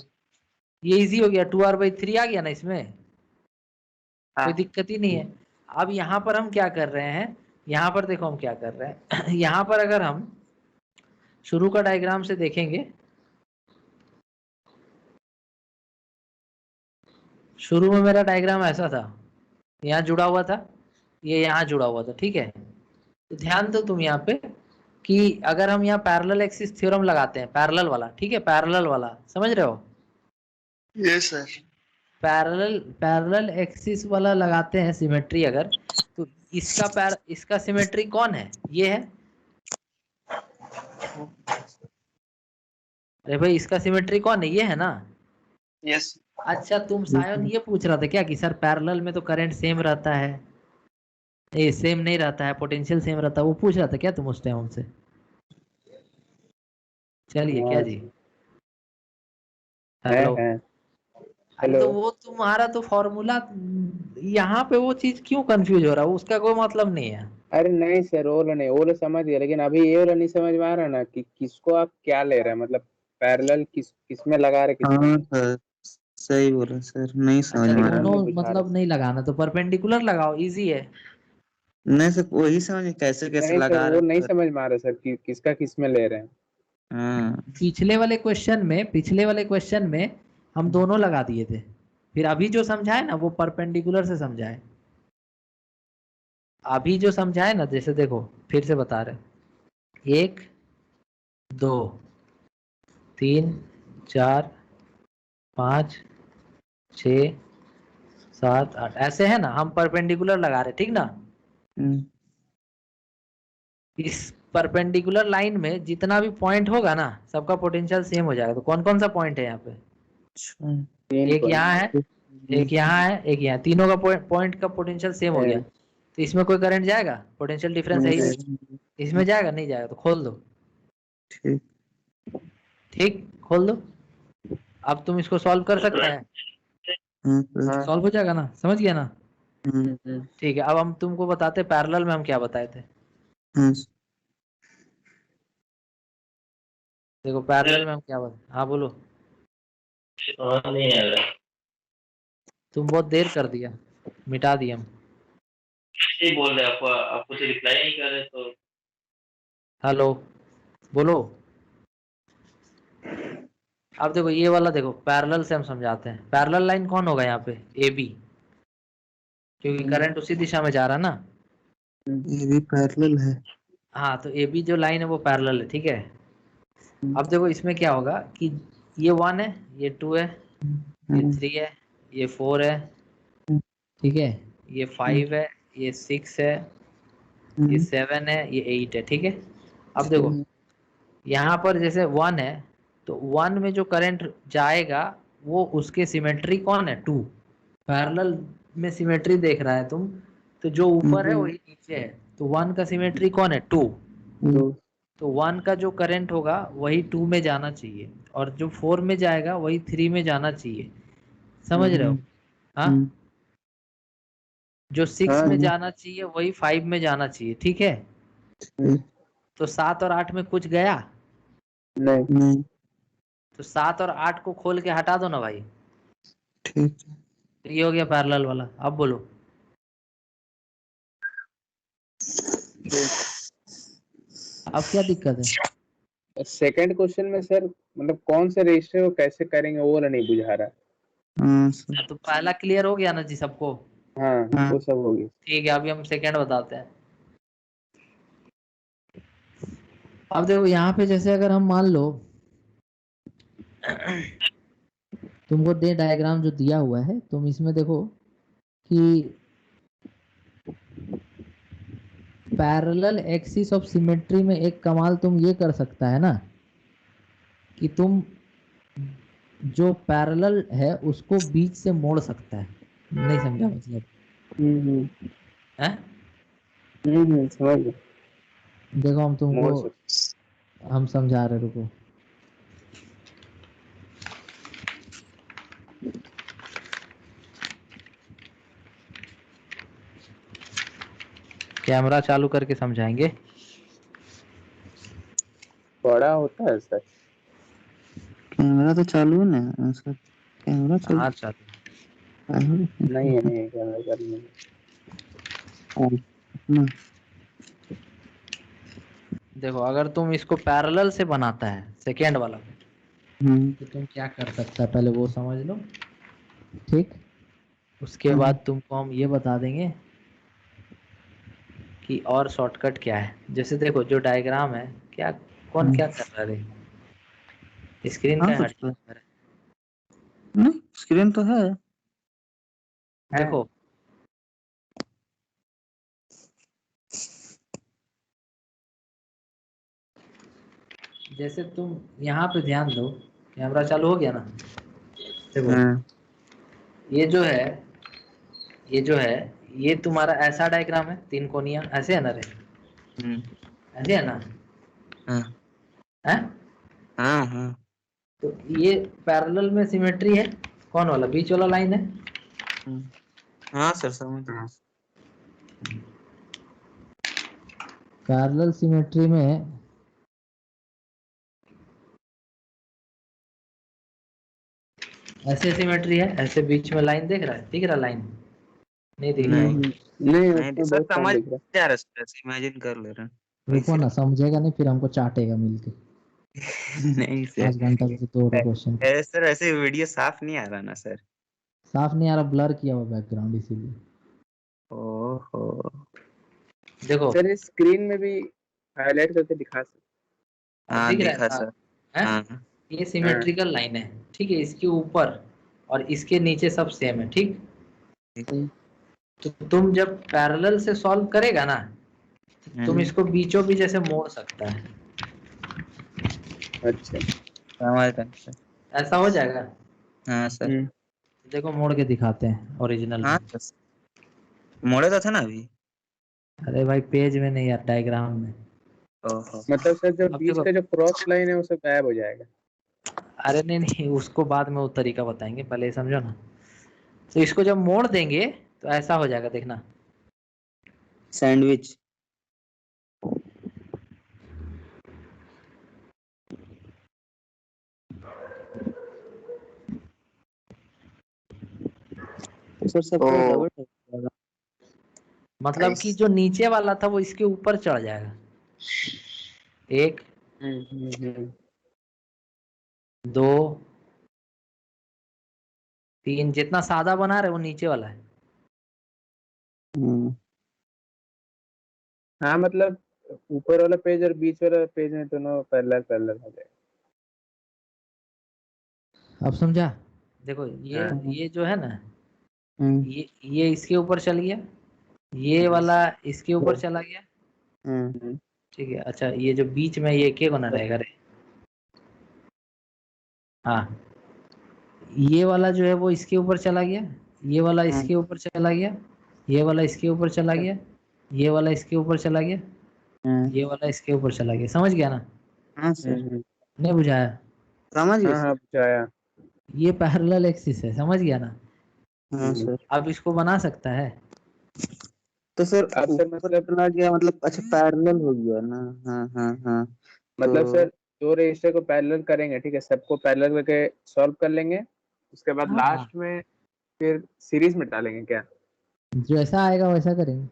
ये इजी हो गया, 2r/3 आ गया ना इसमें, कोई हाँ दिक्कत ही नहीं है। अब यहाँ पर हम क्या कर रहे हैं, यहाँ पर देखो हम क्या कर रहे हैं यहाँ पर अगर हम शुरू का डायग्राम से देखेंगे, शुरू में मेरा डायग्राम ऐसा था, यहाँ जुड़ा हुआ था, ये यहाँ जुड़ा हुआ था, ठीक है। तो ध्यान दो तुम यहाँ पे कि अगर हम यहाँ पैरेलल एक्सिस थ्योरम लगाते हैं, पैरेलल वाला, ठीक है, पैरेलल वाला, समझ रहे हो? Yes sir. पैरेलल एक्सिस वाला लगाते हैं सिमेट्री अगर, तो इसका सिमेट्री कौन है? ये है। अरे भाई इसका सिमेट्री कौन है? ये है ना। यस। अच्छा तुम शायद ये पूछ रहा था क्या कि सर पैरेलल में तो करंट सेम रहता है, ये सेम नहीं रहता है, पोटेंशियल सेम रहता है, वो पूछ रहा था क्या तुम उस टाइम हमसे? चलिए क्या जी, हेलो। अरे तो वो तुम्हारा तो फॉर्मूला, यहाँ पे वो चीज क्यों कंफ्यूज हो रहा है? उसका कोई मतलब नहीं है। अरे नहीं सर, वो वाला नहीं, वो वाला समझ गया, लेकिन अभी ये वाला नहीं समझ में आ रहा ना कि किसको आप क्या ले रहे हैं, मतलब पैरेलल किस में लगा रहे, किसमें। हाँ सर, सही बोला सर, नहीं समझ अच्छा में आ रहा। दोनों बुझा रहा मतलब नहीं लगाना तो परपेंडिकुलर लगाओ, इजी है। नहीं सर, वही समझ कैसे कैसे नहीं सर, लगा वो रहे नहीं हैं सर। समझ में आ रहा सर कि किसका किस में ले रहे हैं। हाँ पिछले वाले क्वेश्चन में हम दोनों लगा दिए थे, फिर अभी जो समझाए ना वो परपेंडिकुलर से समझाए। अभी जो समझाए ना, जैसे देखो फिर से बता रहे, 1 2 3 4 5 6 7 8 ऐसे है ना, हम परपेंडिकुलर लगा रहे, ठीक ना। हम्म, इस परपेंडिकुलर लाइन में जितना भी पॉइंट होगा ना, सबका पोटेंशियल सेम हो जाएगा। तो कौन कौन सा पॉइंट है यहाँ पे? अच्छा, 3 एक यहाँ है, एक यहाँ है, एक यहाँ, तीनों का पॉइंट का पोटेंशियल सेम हो गया। पॉइंट तो इसमें कोई करंट जाएगा? पोटेंशियल डिफरेंस है नहीं ही, जाएगा। इसमें जाएगा? नहीं जाएगा। तो खोल दो। ठीक। ठीक, खोल दो। अब तुम इसको सॉल्व कर सकते हैं? हाँ। हाँ। सॉल्व हो जाएगा ना, समझ गया ना। हम्म। ठीक है, अब हम तुमको बताते पैरेलल में हम क्या बताए थे। हाँ, देखो पैरेलल में हम क्या बताए, हाँ बोलो। नहीं आ रहा। तुम बहुत देर कर दिया, मिटा दिया हम। नहीं बोल रहे, आप कुछ रिप्लाई नहीं कर रहे तो। हेलो, बोलो। अब देखो ये वाला, देखो पैरेलल से हम समझाते हैं। पैरेलल लाइन कौन होगा यहाँ पे? ए बी, क्योंकि करंट उसी दिशा में जा रहा है ना। ये भी पैरेलल है। हाँ, तो ए बी जो लाइन है वो पैरेलल है, ठीक है। अब देखो इसमें क्या होगा कि ये 1 है, ये 2 है, ये 3 है, ये 4 है, ठीक है, ये 5 है, ये 6 है, ये 7 है, ये 8 है, ठीक है। अब देखो यहाँ पर जैसे 1 है, तो 1 में जो करंट जाएगा वो उसके सिमेट्री कौन है? 2। पैरेलल में सिमेट्री देख रहा है तुम, तो जो ऊपर है वही नीचे है। तो 1 का सिमेट्री कौन है? 2। तो 1 का जो करंट होगा वही 2 में जाना चाहिए, और जो 4 में जाएगा वही 3 में जाना चाहिए। समझ रहे हो? हाँ, जो 6 में जाना चाहिए वही 5 में जाना चाहिए, ठीक है। तो 7 और 8 में कुछ गया? नहीं। तो 7 और 8 को खोल के हटा दो ना भाई। ठीक। तो ये हो गया पैरेलल वाला। अब बोलो। अब क्या दिक्कत है? सेकंड क्वेश्चन में सर मतलब कौन से रेशियो को कैसे करेंगे वो वाला नहीं बुझा रहा। हाँ तो पहला क्लियर हो गया ना जी सबको? हाँ वो सब हो गया। ठीक है, अभी हम सेकंड बताते हैं। अब देखो यहाँ पे जैसे अगर हम मान लो तुमको दे डायग्राम जो दिया हुआ है, तुम इसमें देखो कि पैरेलल एक्सिस ऑफ सिमेट्री में एक कमाल तुम ये कर सकता है ना, कि तुम जो पैरेलल है उसको बीच से मोड़ सकता है। नहीं समझा मतलब? है? समझ गया। देखो हम तुमको, मोड़ सकते। हम समझा रहे, रुको। कैमरा चालू करके समझाएंगे। बड़ा होता है सर। कैमरा तो चालू है ना। हाँ, सर कैमरा चालू हाँ चालू। नहीं है, नहीं है, कैमरा चालू नहीं है। अपना। देखो अगर तुम इसको पैरेलल से बनाता है सेकेंड वाला, तो तुम क्या कर सकता है पहले वो समझ लो, ठीक। उसके बाद तुमको हम ये बता देंगे कि और शॉर्टकट क्या है। जैसे देखो जो डायग्राम है, क्या कौन क्या कर रहा है? स्क्रीन हाँ का कुछ हट तो नहीं, स्क्रीन तो है। देखो जैसे तुम यहाँ पे ध्यान दो, कैमरा चालू हो गया ना? देखो हाँ। ये जो है, ये जो है, ये तुम्हारा ऐसा डायग्राम है, 3 कोनिया ऐसे है ना रे? ऐसे है ना? हाँ है? हाँ हाँ। तो ये पैरेलल में सिमेट्री है, कौन वाला? बीच वाला लाइन है। हाँ सर समझ गया। पैरेलल सिमेट्री में ऐसे सिमेट्री है, ऐसे बीच में लाइन देख रहा है? दिख रहा लाइन? नहीं दिख रहा होगा। नहीं नहीं उसमें सर बहुत कम समझ दिख रहा जा रहा है, सर इमेजिन कर ले रहे हैं। रुको वैसे ना, समझेगा नहीं फिर हमको चाटेगा मिलके। नहीं सर। 5 घंटा से 2 क्वेश्चन सर ऐसे वीडियो साफ नहीं आ रहा ना सर। साफ नहीं आ रहा, ब्लर किया हुआ बैकग्राउंड इसीलिए। ओहो। देखो सर इस स्क्रीन में भी हाईलाइट करके दिखा सकते। हाँ दिख रहा है दिखा ना? सर। हैं? हाँ ये सिमेट्रिकल लाइन है, ठीक है। इसके ऊपर और इसके नीचे सब सेम है, ठीक। तो तुम जब पैरेलल से सॉल्व करेगा ना, तुम इसको बीचों बीच ऐसे मोड़ सकता है, अच्छा। समझ रहे हैं सर। ऐसा हो जाएगा। हाँ सर। देखो मोड़ के दिखाते हैं ओरिजिनल हाँ में। सर, मोड़े तो था ना अभी। अरे भाई पेज में नहीं यार, डायग्राम में। ओहो। मतलब सर जो अब बीच देखो, का जो क्रॉस लाइन है वो सब गायब हो जाएगा। अरे नहीं नहीं, उसको बाद में वो तरीका बताएंगे, पहले ये समझो ना। तो इसको जब मोड़ देंगे तो ऐसा हो जाएगा, देखना। सैंडविच। तो सर सब ओ डबल मतलब नाइस। कि जो नीचे वाला था वो इसके ऊपर चढ़ जाएगा। एक, दो, तीन, जितना सादा बना रहे वो नीचे वाला है। हाँ मतलब ऊपर वाला पेज और बीच वाला पेज में दोनों पैरेलल पैरेलल हो जाएगा। अब समझा? देखो हाँ। ये जो है ना, ये इसके ऊपर चल गया, ये वाला इसके ऊपर चला गया, ठीक है। अच्छा ये जो बीच में ये के बना रहेगा रे, हाँ, ये वाला जो है वो इसके ऊपर चला गया, ये वाला इसके ऊपर चला गया, ये वाला इसके ऊपर चला गया, ये वाला इसके ऊपर चला गया, ये वाला इसके ऊपर चला गया। समझ गया ना? हाँ सर नहीं बुझाया? समझ गए हाँ सर। हाँ बुझाया। ये पैरेलल एक्सिस है, समझ गया ना? हाँ सर। अब इसको बना सकता है। तो सर अब सर ऊपर मतलब चला गया मतलब अच्छा पैरेलल हो गया ना। हाँ हाँ हाँ। मतलब तो सर दो रजिस्टर को पैरेलल करेंगे, ठीक है, सबको पैरेलल करके सॉल्व कर लेंगे, उसके बाद हाँ, लास्ट में फिर सीरीज में डालेंगे क्या? जैसा आएगा वैसा करेंगे।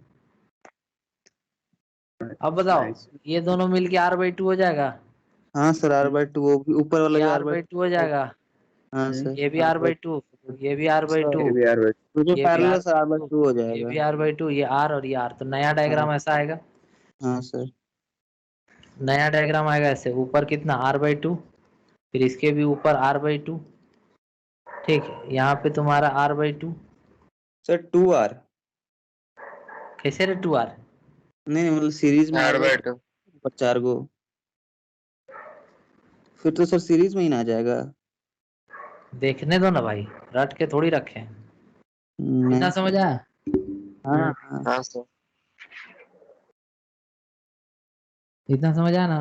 अब बताओ, नाइस। ये दोनों मिलके R/2 हो जाएगा, हाँ सर R/2 वो भी ऊपर वाला ये भी R/2 हो R/2। जाएगा, हाँ सर ये भी R/2, ये भी R/2, सर ये भी यार तो जो ये भी पैरेलल सर R/2, R/2 हो ये जाएगा। भी R/2, ये R और ये R। तो नया डायग्राम ऐसा आएगा, हाँ सर। नया डायग्राम आएगा ऐसे। ऊपर कितना R/2, फिर इसके भी ऊपर R/2, ठीक है। यहाँ पे तुम्हारा R/2, सर 2R। कैसे रे 2R? नहीं मतलब सीरीज में R/2 R/2 ऊपर 4 गो, फिर तो सर सीरीज में ही ना आ जाएगा। देखने दो ना भाई, रट के थोड़ी रखे। इतना नहीं समझ सर। आया? हाँ हाँ हाँ सर। इतना समझ आया ना?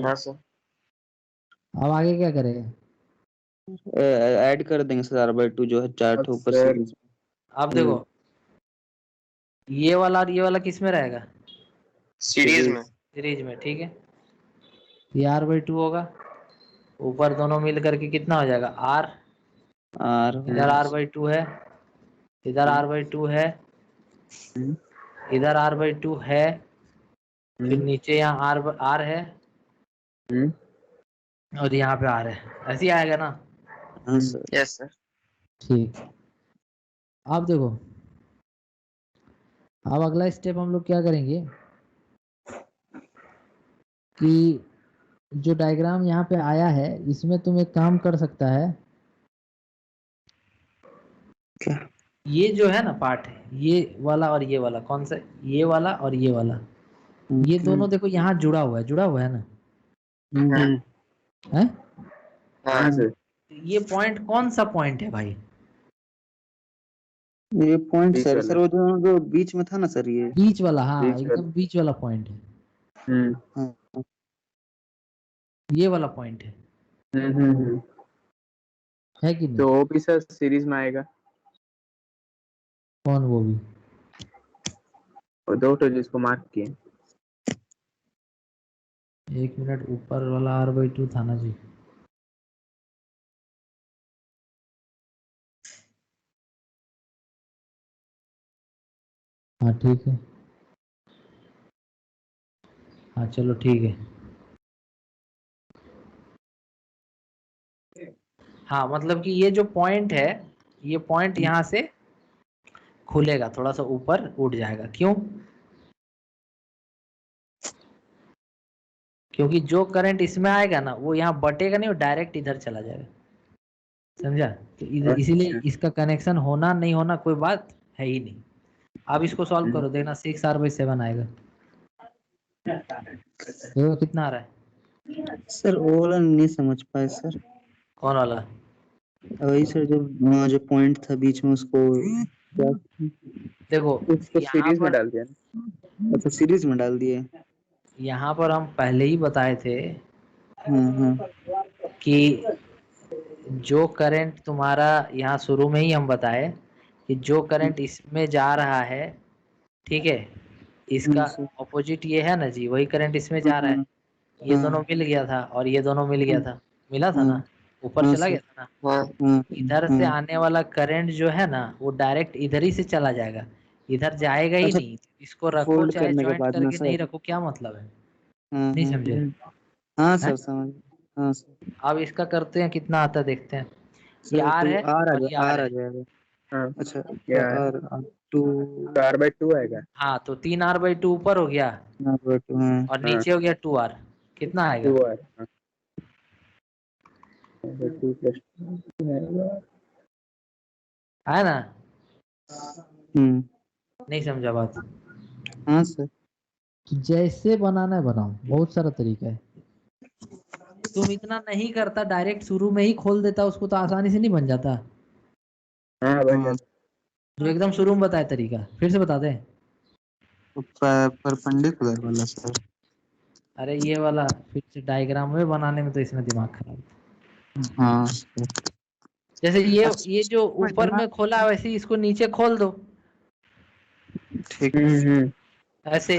हाँ सर। अब आगे क्या करेगा? ऐड कर देंगे सर R/2 जो है 4 अब ठो ऊपर सर सीरीज। अब देखो, ये वाला और ये वाला किस में रहेगा? सीरीज में। सीरीज में, ठीक है। ये R/2 होगा, ऊपर दोनों मिल करके कितना हो जाएगा? R। R इधर R/2 है, इधर R/2 है, इधर R/2 है, फिर नीचे यहाँ R है, और यहाँ पे R है। ऐसे ही आएगा ना? हाँ सर। Yes sir. ठीक। अब देखो, अब अगला स्टेप हम लोग क्या करेंगे कि जो डायग्राम यहाँ पे आया है इसमें तुम एक काम कर सकता है। क्या? ये जो है ना पार्ट, ये वाला और ये वाला, कौन सा? ये वाला और ये वाला, ये दोनों देखो यहाँ जुड़ा हुआ है ना? है? हाँ सर। ये पॉइंट कौन सा पॉइंट है भाई? ये पॉइंट बीच सर वाला। सर वो जो बीच में था ना सर ये। बीच वाला, हाँ बीच वाला। एकदम बीच वाला पॉइंट है, हाँ ये वाला पॉइंट है कि नहीं? तो वो भी सर सीरीज में आएगा। कौन वो भी? और दो तो जिसको मार्क किए। एक मिनट, ऊपर वाला R/2 था ना जी? हाँ ठीक है, हाँ चलो ठीक है। हाँ मतलब कि ये जो पॉइंट है, ये पॉइंट यहाँ से खुलेगा, थोड़ा सा ऊपर उठ जाएगा। क्यों? क्योंकि जो करंट इसमें आएगा ना वो यहाँ बटेगा नहीं, वो डायरेक्ट इधर चला जाएगा, समझा? तो इसीलिए अच्छा। इसका कनेक्शन होना नहीं होना कोई बात है ही नहीं। अब इसको सॉल्व करो, देखना 6R/7 आएगा। देखो कितना आ रहा है। सर वो वाला नहीं समझ पाए सर। कौन वाला? वही सर जो पॉइंट था बीच में उसको क्या देखो उसको यहाँ सीरीज में पर, डाल दिया ना। अच्छा सीरीज में डाल दिए। यहाँ पर हम पहले ही बताए थे हाँ कि जो करंट तुम्हारा यहाँ शुरू में ही हम बताए कि जो करंट इसमें जा रहा है, ठीक है, इसका सर ऑपोजिट ये है ना जी, वही करंट इसमें जा रहा है। ये दोनों मिल गया था और ये दोनों मिल गया था, मिला था ना, ऊपर हाँ चला सर गया था ना। हाँ इधर से आने वाला करंट जो है ना वो डायरेक्ट इधर ही से चला जाएगा, इधर जाएगा ही अच्छा नहीं। इसको रखो फोल्ड चाहे करने के ज्वाइंट बाद ना करके नहीं सर। रखो, क्या मतलब है? हाँ नहीं समझे? हाँ हैं? सर समझ। हाँ सर। अब इसका करते हैं, कितना आता है देखते हैं। ये सर आर तो है और ये आर आर आ है। जाएगा। हाँ अच्छा क्या है, आर टू तो R/2 आएगा। हाँ तो 3R/2 ऊपर हो गया हाँ और हाँ नीचे हो गया 2R। कितना आएगा? 2R। हाँ 2 प्लस है ना? हम्म नहीं समझा बात? हाँ सर। जैसे बनाना है बनाओ, बहुत सारा तरीका है। तुम इतना नहीं करता, डायरेक्ट शुरू में ही खोल देता उसको तो आसानी से नहीं बन जाता। हाँ बन हाँ जाता। जो एकदम शुरू में बताया तरीका फिर से बता दें। तो परपेंडिकुलर वाला सर। अरे ये वाला फिर से डायग्राम में बनाने में तो इसमें दिमाग खराब। हाँ जैसे ये जो अच्छा ऊपर इतना में खोला वैसे ही इसको नीचे खोल दो, ठीक। ऐसे।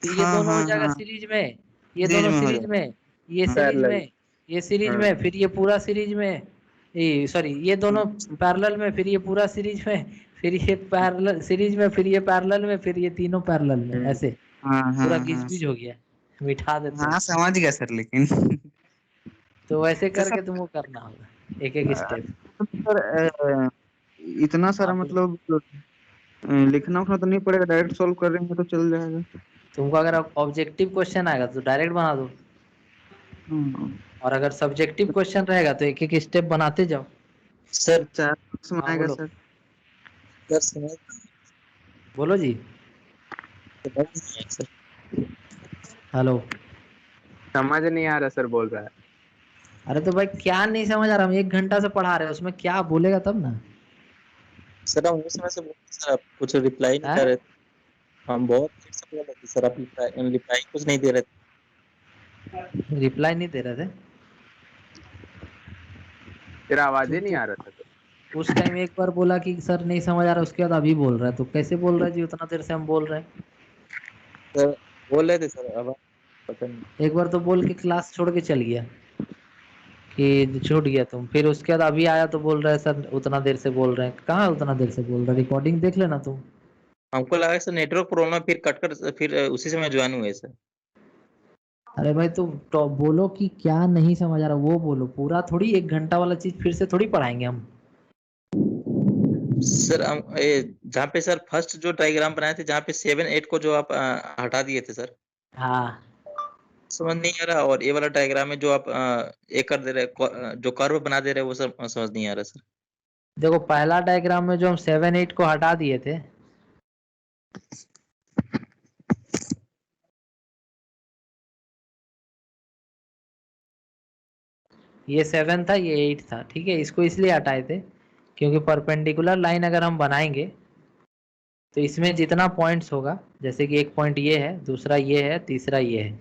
फिर ये हाँ दोनों हो हाँ जाएगा हाँ सीरीज में, ये सीरीज दोनों में हो सीरीज जाएगा। में, ये सीरीज पैरेलल। में, ये सीरीज हाँ में, फिर ये पूरा सीरीज में, ये सॉरी ये दोनों पैरेलल में, फिर ये पूरा सीरीज में, फिर ये पैरेलल सीरीज में, फिर ये पैरेलल में, फिर ये तीनों पैरेलल में, ऐसे हाँ पूरा हाँ हाँ घिस-पिच हो गया। मिटा देते हाँ हैं। समझ गया सर लेकिन तो वैसे तो सर करके तुमको करना होगा एक एक स्टेप। सर इतना सारा आप बोलो। मतलब लिखना उखना तो नहीं पड़ेगा, डायरेक्ट सॉल्व करेंगे तो चल जाएगा। तुमको अगर ऑब्जेक्टिव क्वेश्चन आएगा तो डायरेक्ट बना दो, हम्म, और अगर सब्जेक्टिव क्वेश्चन रहेगा तो एक एक स्टेप बनाते जाओ। सर 4 मार्क्स में हाँ आएगा बोलो। सर। सर समझ बोलो जी। समझ नहीं आया सर। हेलो। समझ नहीं आ रहा सर बोल रहा है। अरे तो भाई क्या नहीं समझ आ रहा, हम 1 घंटा से पढ़ा रहे हैं, उसमें क्या बोलेगा तब ना। सर हम उस समय से बोल रहे हैं, सर आप कुछ रिप्लाई नहीं कर है? रहे थे। हम बहुत देर से बोल रहे थे सर, आप रिप्लाई रिप्लाई कुछ नहीं दे रहे थे। रिप्लाई नहीं दे रहे थे? तेरा आवाज ही तुम नहीं तो आ रहा था तो। उस टाइम एक बार बोला कि सर नहीं समझ आ रहा, उसके बाद अभी बोल रहा है, तो कैसे बोल रहा है जी उतना देर से हम बोल रहे हैं। सर बोल रहे थे सर, अब पता नहीं। एक बार तो बोल के क्लास छोड़ के चल गया कि छूट गया तुम, फिर उसके बाद अभी आया तो बोल रहा है सर उतना देर से बोल रहे हैं। कहाँ उतना देर से बोल रहा है, रिकॉर्डिंग देख लेना तुम। हमको लगा सर नेटवर्क प्रॉब्लम, फिर कट कर फिर उसी समय ज्वाइन हुए सर। अरे भाई तुम तो बोलो कि क्या नहीं समझ आ रहा वो बोलो, पूरा थोड़ी 1 घंटा वाला चीज फिर से थोड़ी पढ़ाएंगे हम। सर हम जहाँ पे सर फर्स्ट जो डायग्राम बनाए थे, जहाँ पे 7 8 को जो आप हटा दिए थे सर, हाँ समझ नहीं आ रहा। और ये वाला डायग्राम में जो आप ये कर दे रहे जो कर्व बना दे रहे वो सब समझ नहीं आ रहा सर। देखो पहला डायग्राम में जो हम 7 8 को हटा दिए थे, ये 7 था ये 8 था, ठीक है, इसको इसलिए हटाए थे क्योंकि परपेंडिकुलर लाइन अगर हम बनाएंगे तो इसमें जितना पॉइंट्स होगा, जैसे कि एक पॉइंट ये है, दूसरा ये है, तीसरा ये है,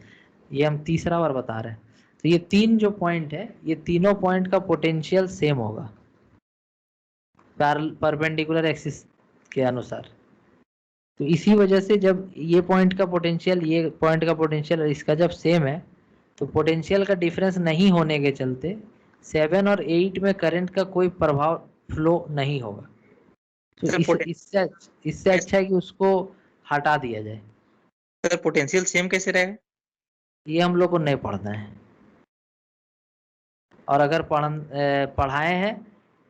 ये हम तीसरा बार बता रहे हैं, तो ये तीन जो पॉइंट है ये तीनों पॉइंट का पोटेंशियल सेम होगा परपेंडिकुलर एक्सिस के अनुसार। तो इसी वजह से जब ये पॉइंट का पोटेंशियल, ये पॉइंट का पोटेंशियल इसका जब सेम है तो पोटेंशियल का डिफरेंस नहीं होने के चलते 7 और 8 में करंट का कोई प्रभाव फ्लो नहीं होगा। तो सर इससे अच्छा है कि उसको हटा दिया जाए। सर पोटेंशियल सेम कैसे रहेगा? ये हम लोग को नहीं पढ़ना है, और अगर पढ़ाए हैं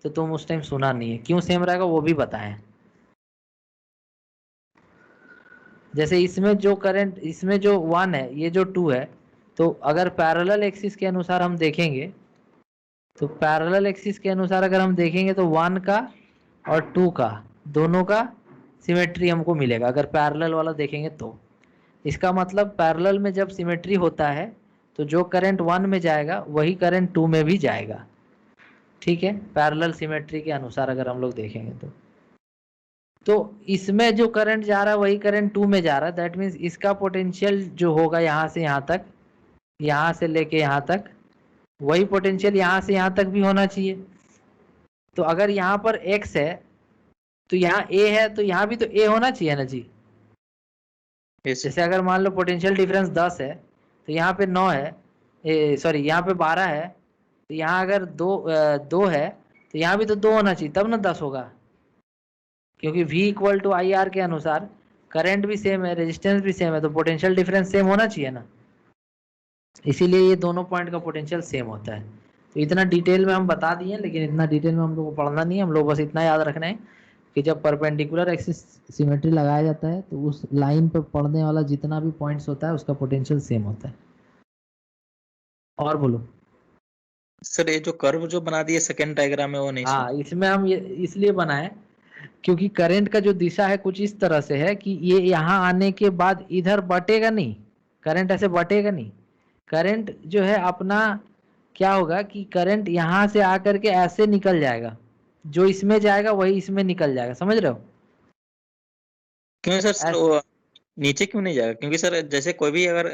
तो तुम उस टाइम सुना नहीं है, क्यों सेम रहेगा वो भी बताएं। जैसे इसमें जो करंट, इसमें जो 1 है, ये जो 2 है, तो अगर पैरेलल एक्सिस के अनुसार हम देखेंगे, तो पैरेलल एक्सिस के अनुसार अगर हम देखेंगे तो 1 का और 2 का दोनों का सिमेट्री हमको मिलेगा अगर पैरेलल वाला देखेंगे तो। इसका मतलब पैरेलल में जब सिमेट्री होता है तो जो करंट 1 में जाएगा वही करंट 2 में भी जाएगा। ठीक है, पैरेलल सिमेट्री के अनुसार अगर हम लोग देखेंगे तो इसमें जो करंट जा रहा है वही करंट 2 में जा रहा है। दैट मीन्स इसका पोटेंशियल जो होगा यहाँ से यहाँ तक, यहाँ से लेके यहाँ तक, वही पोटेंशियल यहाँ से यहाँ तक भी होना चाहिए। तो अगर यहाँ पर x है तो यहाँ a है, तो यहाँ भी तो a होना चाहिए ना जी। Yes, sir. जैसे अगर मान लो पोटेंशियल डिफरेंस 10 है तो यहाँ पे 9 है, सॉरी यहाँ पे 12 है, तो यहाँ अगर 2 है तो यहाँ भी तो 2 होना चाहिए, तब ना 10 होगा। क्योंकि V equal to I R के अनुसार करंट भी सेम है, रेजिस्टेंस भी सेम है, तो पोटेंशियल डिफरेंस सेम होना चाहिए ना। इसीलिए ये दोनों पॉइंट का पोटेंशियल सेम होता है। तो इतना डिटेल में हम बता दिए, लेकिन इतना डिटेल में हम लोग को पढ़ना नहीं है। हम लोग बस इतना याद रखना है कि जब परपेंडिकुलर एक्सिस सिमेट्री लगाया जाता है तो उस लाइन पर पड़ने वाला जितना भी पॉइंट्स होता है उसका पोटेंशियल सेम होता है। और बोलो सर, ये जो कर्व जो बना दिए सेकंड डायग्राम में वो नहीं हाँ, इसमें हम ये इसलिए बनाए क्योंकि करंट का जो दिशा है कुछ इस तरह से है कि ये यहाँ आने के बाद इधर बटेगा नहीं, करंट ऐसे बटेगा नहीं। करंट जो है अपना क्या होगा कि करंट यहाँ से आकर के ऐसे निकल जाएगा, जो इसमें जाएगा वही इसमें निकल जाएगा। समझ रहे हो? क्यों सर वो नीचे क्यों नहीं जाएगा? क्योंकि सर जैसे कोई भी अगर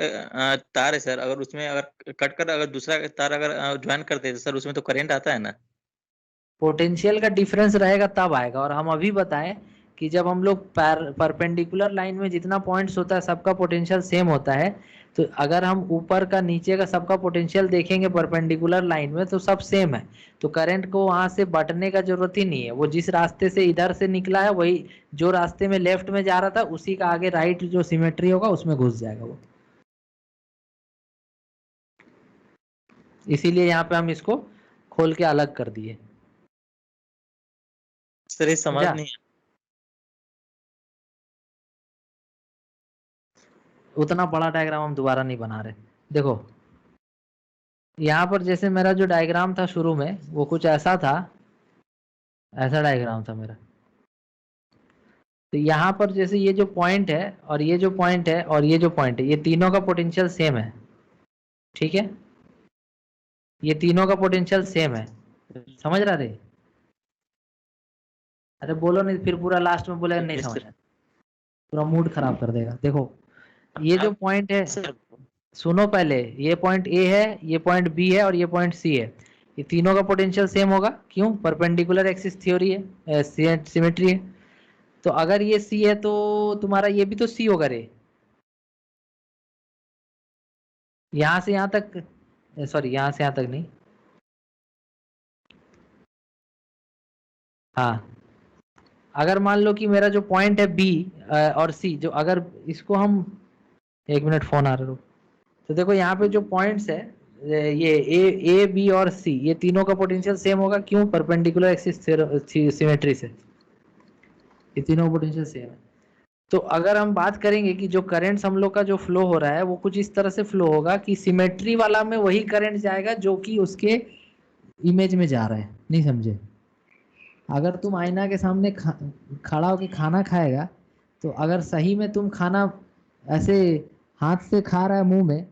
तार है सर, अगर उसमें अगर कट कर अगर दूसरा तार अगर ज्वाइन करते हैं सर, उसमें तो करंट आता है ना। पोटेंशियल का डिफरेंस रहेगा तब आएगा। और हम अभी बताएं कि जब हम लोग परपेंडिकुलर लाइन में जितना पॉइंट्स होता है सबका पोटेंशियल सेम होता है, तो अगर हम ऊपर का नीचे का सबका पोटेंशियल देखेंगे परपेंडिकुलर लाइन में तो सब सेम है। तो करंट को वहां से बटने का जरूरत ही नहीं है, वो जिस रास्ते से इधर से निकला है वही जो रास्ते में लेफ्ट में जा रहा था उसी का आगे राइट जो सिमेट्री होगा उसमें घुस जाएगा वो। इसीलिए यहाँ पे हम इसको खोल के अलग कर दिए। सर ये समझ नहीं उतना बड़ा डायग्राम हम दोबारा नहीं बना रहे। देखो यहाँ पर जैसे मेरा जो डायग्राम था शुरू में वो कुछ ऐसा था, ऐसा डायग्राम था मेरा। तो यहाँ पर जैसे ये जो पॉइंट है और ये जो पॉइंट है और ये जो पॉइंट है, ये तीनों का पोटेंशियल सेम है। ठीक है, ये तीनों का पोटेंशियल सेम है। समझ रहा थे? अरे बोलो नहीं, फिर पूरा लास्ट में बोलेगा नहीं Yes, समझ, sir. पूरा मूड खराब कर देगा। देखो ये जो पॉइंट है, सर सुनो पहले, ये पॉइंट ए है, ये पॉइंट बी है और ये पॉइंट सी है। ये तीनों का पोटेंशियल सेम होगा। क्यों? परपेंडिकुलर एक्सिस थ्योरी है, सिमेट्री है। तो अगर ये सी है तो तुम्हारा ये भी तो सी होगा रे। यहां से यहां तक, सॉरी यहां से यहां तक नहीं, हाँ अगर मान लो कि मेरा जो पॉइंट है बी और सी, जो अगर इसको हम, एक मिनट फोन आ रहा है, तो देखो यहाँ पे जो पॉइंट्स है ये ए बी और सी, ये तीनों का पोटेंशियल सेम होगा। क्यों? परपेंडिकुलर एक्सिस सिमेट्री से ये तीनों पोटेंशियल सेम है। तो अगर हम बात करेंगे कि जो करंट्स हम लोग का जो फ्लो हो रहा है वो कुछ इस तरह से फ्लो होगा कि सिमेट्री वाला में वही करंट जाएगा जो कि उसके इमेज में जा रहा है। नहीं समझे? अगर तुम आईना के सामने खड़ा होकर खाना खाएगा तो अगर सही में तुम खाना ऐसे हाथ से खा रहा है मुंह में,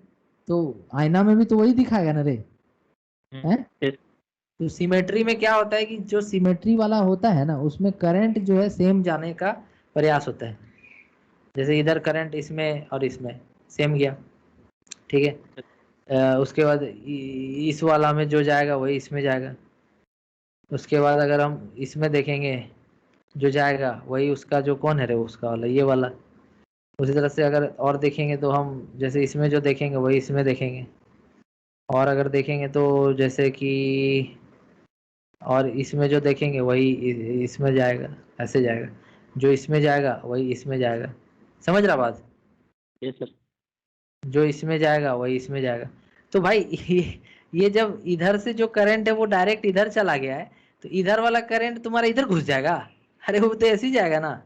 तो आईना में भी तो वही दिखाएगा ना रे, हैं? तो सिमेट्री में क्या होता है कि जो सिमेट्री वाला होता है ना उसमें करंट जो है सेम जाने का प्रयास होता है। जैसे इधर करंट इसमें और इसमें सेम गया, ठीक है। उसके बाद इस वाला में जो जाएगा वही इसमें जाएगा। उसके बाद अगर हम इसमें देखेंगे जो जाएगा वही उसका जो कौन है रे, उसका वाला ये वाला। उसी तरह से अगर और देखेंगे तो हम जैसे इसमें जो देखेंगे वही इसमें देखेंगे। और अगर देखेंगे तो जैसे कि और इसमें जो देखेंगे वही इसमें जाएगा, ऐसे जाएगा। जो इसमें जाएगा वही इसमें जाएगा। समझ रहा बात? Yes, sir. जो इसमें जाएगा वही इसमें जाएगा। तो भाई ये जब इधर से जो करंट है वो डायरेक्ट इधर चला गया है तो इधर वाला करंट तुम्हारा इधर घुस जाएगा। अरे वो तो ऐसे ही जाएगा ना।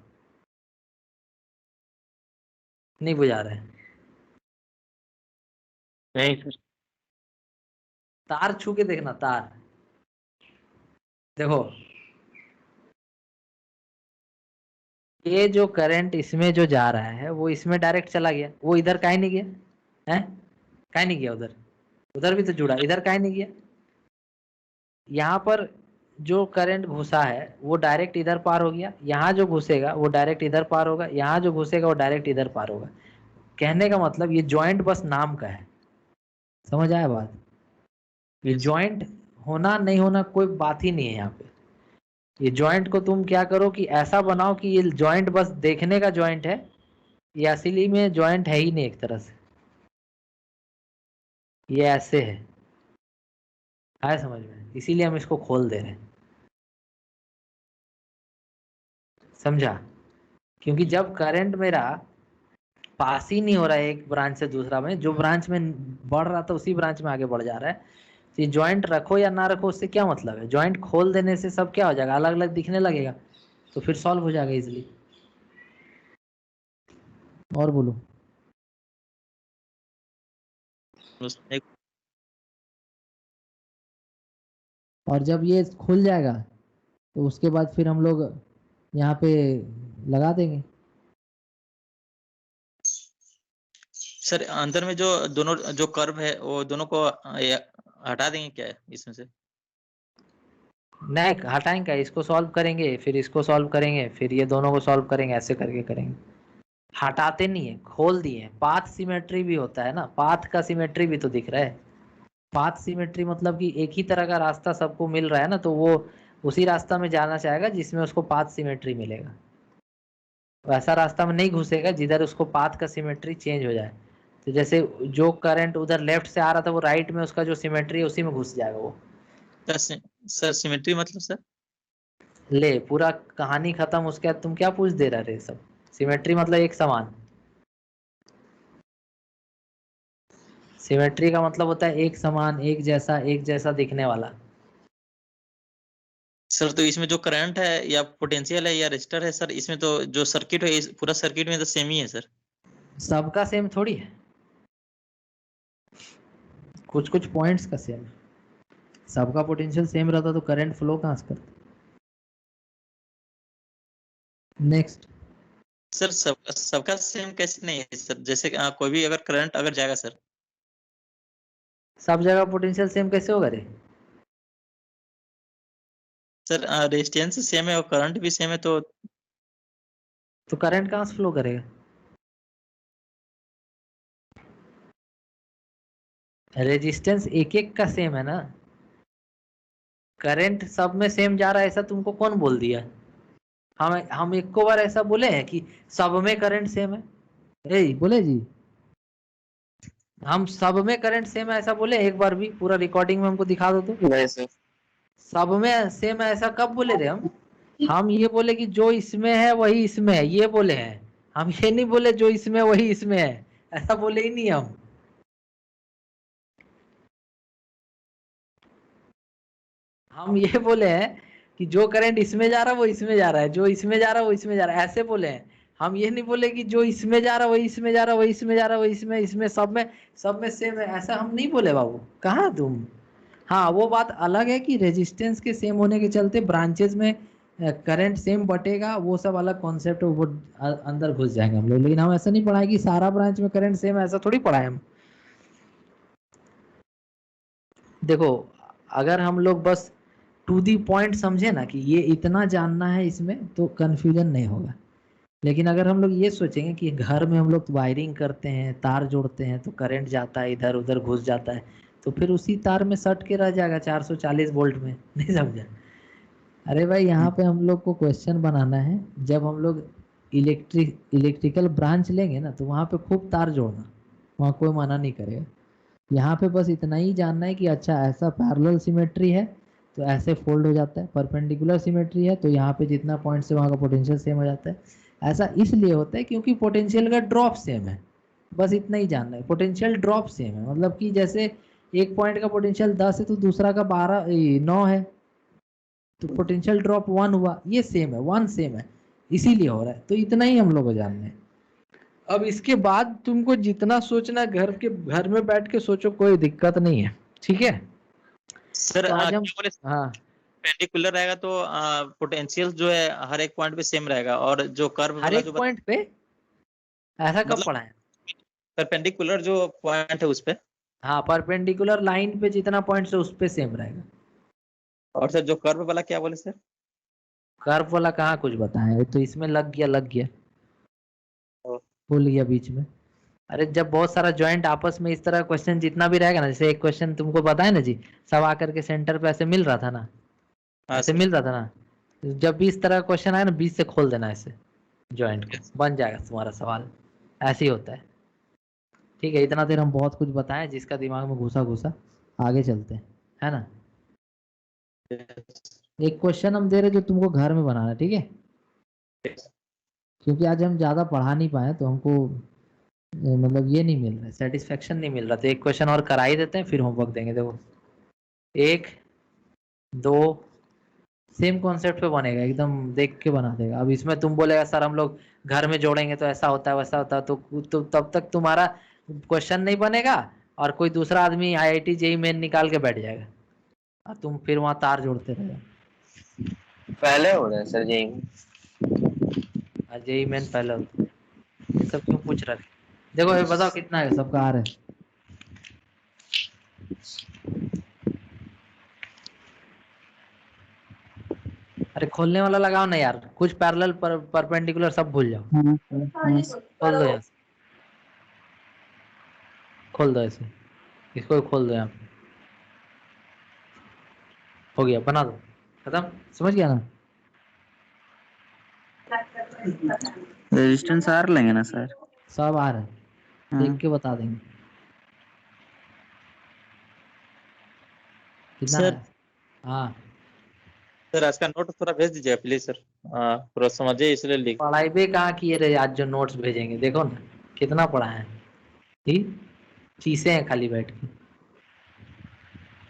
नहीं बुझा रहे? नहीं सर। तार छू के देखना, तार देखो, ये जो करंट इसमें जो जा रहा है वो इसमें डायरेक्ट चला गया, वो इधर काहे नहीं गया है, काहे नहीं गया उधर, उधर भी तो जुड़ा, इधर काहे नहीं गया। यहाँ पर जो करंट घुसा है वो डायरेक्ट इधर पार हो गया, यहाँ जो घुसेगा वो डायरेक्ट इधर पार होगा, यहाँ जो घुसेगा वो डायरेक्ट इधर पार होगा। कहने का मतलब ये जॉइंट बस नाम का है, समझ आया बात। ये जॉइंट होना नहीं होना कोई बात ही नहीं है यहाँ पे। ये जॉइंट को तुम क्या करो कि ऐसा बनाओ कि ये जॉइंट बस देखने का जॉइंट है, ये असली में जॉइंट है ही नहीं एक तरह से, ये ऐसे है, आया समझ में, इसीलिए हम इसको खोल दे रहे हैं, समझा। क्योंकि जब करंट मेरा पास ही नहीं हो रहा है एक ब्रांच से दूसरा में, जो ब्रांच में बढ़ रहा था उसी ब्रांच में आगे बढ़ जा रहा है, तो ये जॉइंट रखो या ना रखो उससे क्या मतलब है। जॉइंट खोल देने से सब क्या हो जाएगा, अलग अलग दिखने लगेगा, तो फिर सॉल्व हो जाएगा इजिली। और बोलो। और जब ये खुल जाएगा तो उसके बाद फिर हम लोग यहाँ पे लगा देंगे। सर अंदर में जो दोनों जो कर्व है वो दोनों को हटा देंगे क्या है इसमें से? नहीं हटाएंगे, इसको सॉल्व करेंगे फिर इसको सॉल्व करेंगे फिर ये दोनों को सॉल्व करेंगे, ऐसे करके करेंगे। हटाते नहीं है, खोल दिए। पाथ सिमेट्री भी होता है ना, पाथ का सिमेट्री भी तो दिख रहा है। पाथ सिमेट्री मतलब कि एक ही तरह का रास्ता सबको मिल रहा है ना, तो वो उसी रास्ता में जाना चाहेगा जिसमें उसको पाथ सिमेट्री मिलेगा। वैसा रास्ता में नहीं घुसेगा जिधर उसको पाथ का सिमेट्री चेंज हो जाए। तो जैसे जो करंट उधर लेफ्ट से आ रहा था वो राइट में उसका जो सिमेट्री है उसी में घुस जाएगा वो। सर सिमेट्री मतलब सर? ले पूरा कहानी खत्म, उसके बाद तुम क्या पूछ दे रहे सब। सिमेट्री मतलब एक समान, सिमेट्री का मतलब होता है एक समान, एक जैसा दिखने वाला। सर तो इसमें जो करंट है या पोटेंशियल है या रेजिस्टर है सर, इसमें तो जो सर्किट है पूरा सर्किट में तो सेम ही है सर। सबका सेम थोड़ी है, कुछ कुछ पॉइंट्स का सेम है। सबका पोटेंशियल सेम रहता तो करंट फ्लो कहाँ से करता। नेक्स्ट। सर सबका सेम कैसे नहीं है सर? जैसे कोई भी अगर करंट अगर जाएगा सर, सब जगह पोटेंशियल सेम कैसे होगा रे। सर रेजिस्टेंस सेम है और करंट भी सेम है तो करंट कहाँ से फ्लो करेगा। रेजिस्टेंस एक एक का सेम है ना, करंट सब में सेम जा रहा है ऐसा तुमको कौन बोल दिया। हम एक को बार ऐसा बोले हैं कि सब में करंट सेम है, ए बोले जी हम सब में करंट सेम है ऐसा बोले एक बार भी? पूरा रिकॉर्डिंग में हमको दिखा दो तो। नहीं सर। सब में सेम है ऐसा कब बोले रे हम ये बोले कि जो इसमें है वही इसमें है, ये बोले हैं। हम ये नहीं बोले जो इसमें वही इसमें है, ऐसा बोले ही नहीं हम ये बोले हैं कि जो करंट इसमें जा रहा है वो इसमें जा रहा है, जो इसमें जा रहा है वो इसमें जा रहा है, ऐसे बोले हैं। हम ये नहीं बोले कि जो इसमें जा रहा है वही इसमें जा रहा है, वही इसमें जा रहा है वही इसमें सब में सेम है, ऐसा हम नहीं बोले बाबू। कहाँ तुम। हाँ वो बात अलग है कि रेजिस्टेंस के सेम होने के चलते ब्रांचेज में करंट सेम बटेगा, वो सब अलग कॉन्सेप्ट, वो अंदर घुस जाएंगे हम लोग। लेकिन हम ऐसा नहीं पढ़ाए कि सारा ब्रांच में करंट सेम है, ऐसा थोड़ी पढ़ाए हम। देखो अगर हम लोग बस टू दी पॉइंट समझे ना कि ये इतना जानना है इसमें, तो कंफ्यूजन नहीं होगा। लेकिन अगर हम लोग ये सोचेंगे कि घर में हम लोग वायरिंग करते हैं, तार जोड़ते हैं, तो करंट जाता है इधर उधर घुस जाता है, तो फिर उसी तार में सट के रह जाएगा 440 वोल्ट में। नहीं समझा। अरे भाई यहाँ पे हम लोग को क्वेश्चन बनाना है, जब हम लोग इलेक्ट्रिकल ब्रांच लेंगे ना तो वहाँ पे खूब तार जोड़ना, वहाँ कोई मना नहीं करेगा। यहाँ पे बस इतना ही जानना है कि अच्छा ऐसा पैरेलल सिमेट्री है तो ऐसे फोल्ड हो जाता है, परपेंडिकुलर सिमेट्री है तो यहाँ पे जितना पॉइंट से वहाँ का पोटेंशियल सेम हो जाता है। ऐसा इसलिए होता है क्योंकि पोटेंशियल का ड्रॉप सेम है, बस इतना ही जानना है। पोटेंशियल ड्रॉप सेम है मतलब कि जैसे एक पॉइंट का पोटेंशियल 10 है तो दूसरा का 9 है, तो पोटेंशियल ड्रॉप 1 हुआ, ये सेम है, 1 सेम है, इसीलिए हो रहा है। तो इतना ही हम लोग को जानना है। अब इसके बाद तुमको जितना सोचना घर में बैठ के सोचो, कोई दिक्कत नहीं है, ठीक है। सर तो आज क्या हम बोले, हाँ पेंडिकुलर रहेगा तो पोटेंशियल जो है हर एक पॉइंट पे सेम रहेगा, और जो कर्व हर वाला एक जो पॉइंट पे ऐसा कब मतलब पढ़ा है? परपेंडिकुलर जो पॉइंट है उस पे, हाँ, परपेंडिकुलर लाइन पे जितना पॉइंट्स है उस पे सेम रहेगा। और सर जो कर्व वाला क्या बोले सर? कर्व वाला कहाँ कुछ बताया, तो इसमें लग गया ओ। भूल गया बीच में। अरे जब बहुत सारा ज्वाइंट आपस में इस तरह क्वेश्चन जितना भी रहेगा ना, जैसे एक क्वेश्चन तुमको बताया ना जी, सब आकर के सेंटर पे ऐसे मिल रहा था ना, हाँ ऐसे सर। मिल रहा था ना, जब भी इस तरह क्वेश्चन आए ना, बीच से खोल देना ऐसे ज्वाइंट को, बन जाएगा तुम्हारा सवाल। ऐसे ही होता है, ठीक है। इतना देर हम बहुत कुछ बताएं, जिसका दिमाग में घुसा आगे चलते हैं, है ना। एक क्वेश्चन हम दे रहे जो तुमको घर में बनाना है, ठीक है, क्योंकि आज हम ज्यादा पढ़ा नहीं पाए तो हमको मतलब ये नहीं मिल रहा है, सेटिस्फेक्शन नहीं मिल रहा, तो एक क्वेश्चन और करा ही देते हैं, फिर होमवर्क देंगे। देखो 1 2 सेम कॉन्सेप्ट पे बनेगा, एकदम देख के बना देगा। अब इसमें तुम बोलेगा सर हम लोग घर में जोड़ेंगे तो ऐसा होता है वैसा होता है, तो तब तक तुम्हारा क्वेश्चन नहीं बनेगा, और कोई दूसरा आदमी IIT JEE मेन निकाल के बैठ जाएगा, और तुम फिर वहां तार जोड़ते रहोगे। पहले हो रहा है सर जी। JEE मेन पहले होता है, ये सब क्यों पूछ रहे थे? देखो ये बताओ कितना है सबका, आ रहा है? अरे खोलने वाला लगाओ ना यार, कुछ पैरेलल परपेंडिकुलर सब भूल जाओ। खोल दो यहाँ से, खोल दो ऐसे, इसको भी खोल दो यहाँ पे, हो गया, बना दो, खत्म, समझ गया ना। रेजिस्टेंस आर लेंगे ना सर? सब आ रहा है, हाँ। देख के बता देंगे कितना सर है। हाँ, सर आज का नोट थोड़ा भेज दीजिएगा प्लीज सर, पूरा समझिए इसलिए लिख। पढ़ाई भी कहाँ किए रहे आज, जो नोट्स भेजेंगे देखो ना कितना पढ़ा है, ठीक, चीसे हैं खाली बैठ के। तो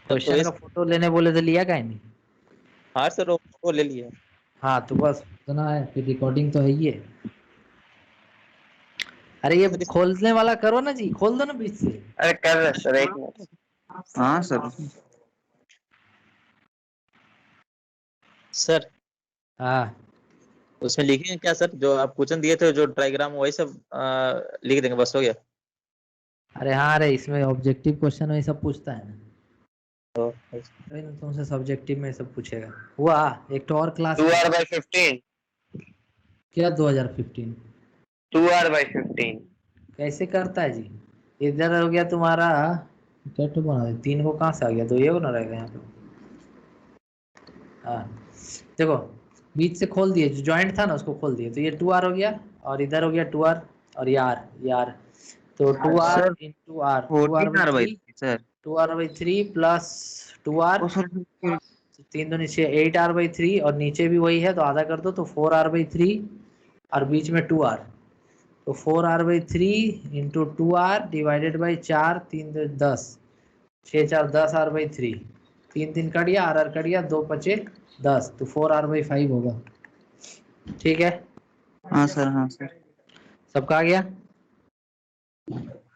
क्वेश्चन का फोटो लेने बोले तो लिया काहे नहीं? हाँ सर वो ले लिया। हाँ तो बस इतना है, फिर रिकॉर्डिंग तो है ही है। अरे ये सर खोलने वाला करो ना जी, खोल दो ना बीच से। अरे कर रहे सर, एक मिनट। हाँ सर। सर हाँ उसमें लिखेंगे क्या सर, जो आप क्वेश्चन दिए थे जो डायग्राम वही सब लिख देंगे, बस हो गया? अरे हाँ, अरे इसमें ऑब्जेक्टिव क्वेश्चन वही सब पूछता है ना, तो अरे ना तुमसे सब्जेक्टिव में सब पूछेगा। हुआ एक तो और क्लास 2r/15, क्या 2015 2r/15। कैसे करता है जी? इधर हो गया तुम्हारा, क्या तो बना दे, 3 को कहाँ से आ गया, तो ये बना रहेगा यहाँ पे। हाँ देखो, बीच से खोल दिए, जो जॉइंट था ना उसको खोल दिए, तो ये 2r हो गया, और इधर हो गया 2r, और यार तो 2r sir into R, 14 R by sir. 2r/3 plus 2r, ओ सर 3 दूनी 6, 8r/3, और नीचे भी वही है तो आधा कर दो, तो 4r/3, और बीच में 2r, तो 4r/3 into 2r divided by 4, 3 10, 6 4 10r/3, 3 3 cut गया, आर कट गया, 2 बचे 10, तो 4r/5 होगा, ठीक है। हाँ सर। हाँ सर। सबका आ गया?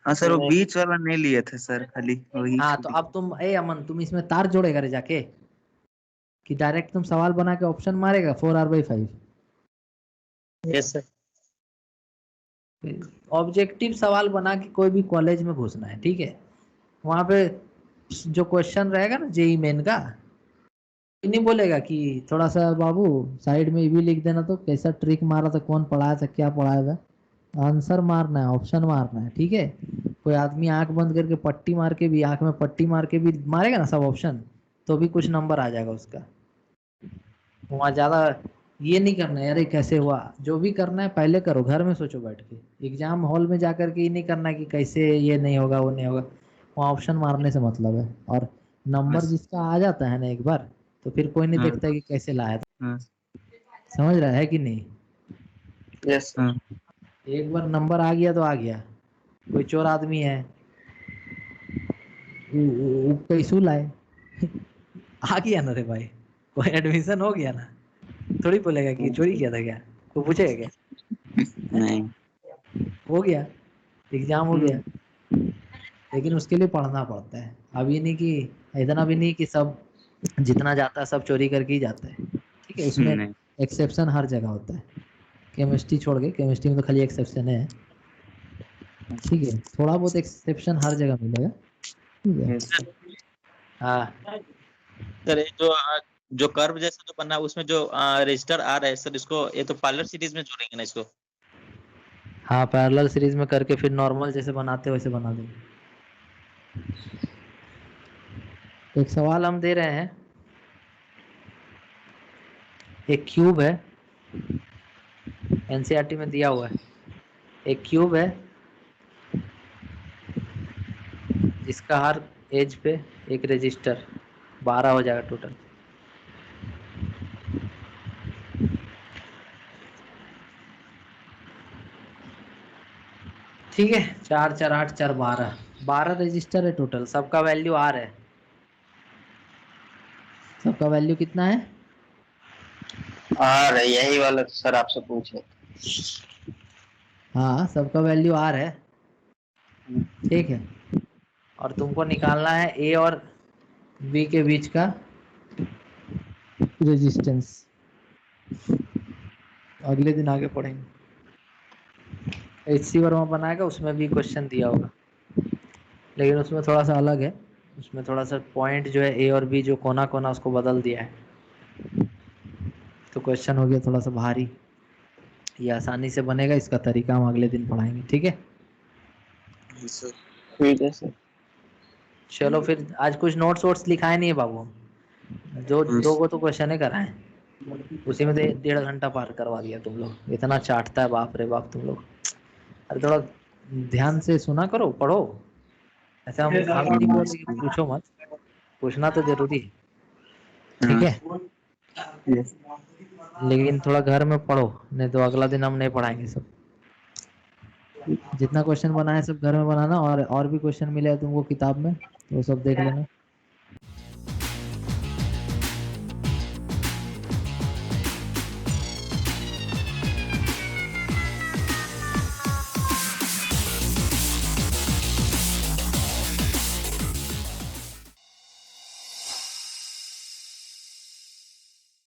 हाँ सर वो बीच वाला नहीं लिए थे सर, खाली वही हाँ तो छोटी। अब तुम अमन, तुम इसमें तार जोड़ेगा रे जाके, कि डायरेक्ट तुम सवाल बना के ऑप्शन मारेगा 4r/5? Yes sir. ऑब्जेक्टिव सवाल बना के कोई भी कॉलेज में घुसना है, ठीक है, वहां पे जो क्वेश्चन रहेगा ना JEE मेन का, नहीं बोलेगा कि थोड़ा सा बाबू साइड में ये भी लिख देना, तो कैसा ट्रिक मारा था, कौन पढ़ाया था, क्या पढ़ाया था, आंसर मारना है, ऑप्शन मारना है, ठीक है। कोई आदमी आंख बंद करके पट्टी मार के भी, आंख में पट्टी मार के भी मारेगा ना सब ऑप्शन, तो भी कुछ नंबर आ जाएगा उसका। वहाँ ज्यादा ये नहीं करना है, अरे कैसे हुआ, जो भी करना है पहले करो, घर में सोचो बैठ के, एग्जाम हॉल में जाकर के ये नहीं करना है कि कैसे ये नहीं होगा वो नहीं होगा, वहाँ ऑप्शन मारने से मतलब है। और नंबर जिसका आ जाता है ना एक बार, तो फिर कोई नहीं हाँ। देखता कि कैसे लाया था, हाँ। समझ रहा है कि नहीं। Yes sir. हाँ। एक बार नंबर आ गया तो आ गया। कोई चोर आदमी है, वो कैसू लाए आ गया ना रे भाई, कोई एडमिशन हो गया ना, थोड़ी बोलेगा कि चोरी किया था क्या, वो पूछेगा क्या? नहीं। हो गया, एग्जाम हो गया। लेकिन उसके लिए पढ़ना पड़ता है। अब ये नहीं कि इतना भी नहीं कि सब जितना जाता है सब चोरी करके ही जाता है, ठीक है, उसमें नहीं। एक्सेप्शन हर जगह होता है। केमिस्ट्री छोड़ के, केमिस्ट्री में तो खाली एक्सेप्शन है, ठीक है, थोड़ा बहुत एक्सेप्शन हर जगह मिलेगा, ठीक है। हाँ सर ये जो कर्व जैसा जो बना है उसमें जो रजिस्टर आ रहा है सर, इसको ये तो पार्लर सीरीज में जोड़ेंगे ना इसको? हाँ, पैरेलल सीरीज में करके फिर नॉर्मल जैसे बनाते हो वैसे बना देंगे। एक सवाल हम दे रहे हैं, एक क्यूब है, एनसीईआरटी में दिया हुआ है, एक क्यूब है जिसका हर एज पे एक रजिस्टर, 12 हो जाएगा टोटल। ठीक है, 4 4 8 4 12, 12 रजिस्टर है टोटल, सबका वैल्यू आर है। सबका वैल्यू कितना है? और यही वाला सर आपसे पूछे। हाँ, सबका वैल्यू आर है, ठीक है। और तुमको निकालना है ए और बी के बीच का रेजिस्टेंस। अगले दिन आगे पढ़ेंगे। HC वर्मा बनाएगा, उसमें भी क्वेश्चन दिया होगा, लेकिन उसमें थोड़ा सा अलग है। उसमें थोड़ा सा पॉइंट जो है ए और बी जो कोना कोना उसको बदल दिया है, तो क्वेश्चन हो गया थोड़ा सा भारी। ये आसानी से बनेगा, इसका तरीका हम अगले दिन पढ़ाएंगे, ठीक है। ठीक है सर। चलो फिर, आज कुछ नोट्स वोट्स लिखाए नहीं है बाबू, जो 2 को तो क्वेश्चन ही कराए, उसी में तो 1.5 घंटा पार करवा दिया तुम लोग। इतना चाटता है बाप रे बाप तुम लोग। अरे थोड़ा ध्यान से सुना करो, पढ़ो। ऐसा हम ही नहीं बोल रहे कि पूछो मत, पूछना तो जरूरी है, ठीक है, लेकिन थोड़ा घर में पढ़ो, नहीं तो अगला दिन हम नहीं पढ़ाएंगे सब। जितना क्वेश्चन बनाए सब घर में बनाना, और भी क्वेश्चन मिले तुमको किताब में तो वो सब देख लेना।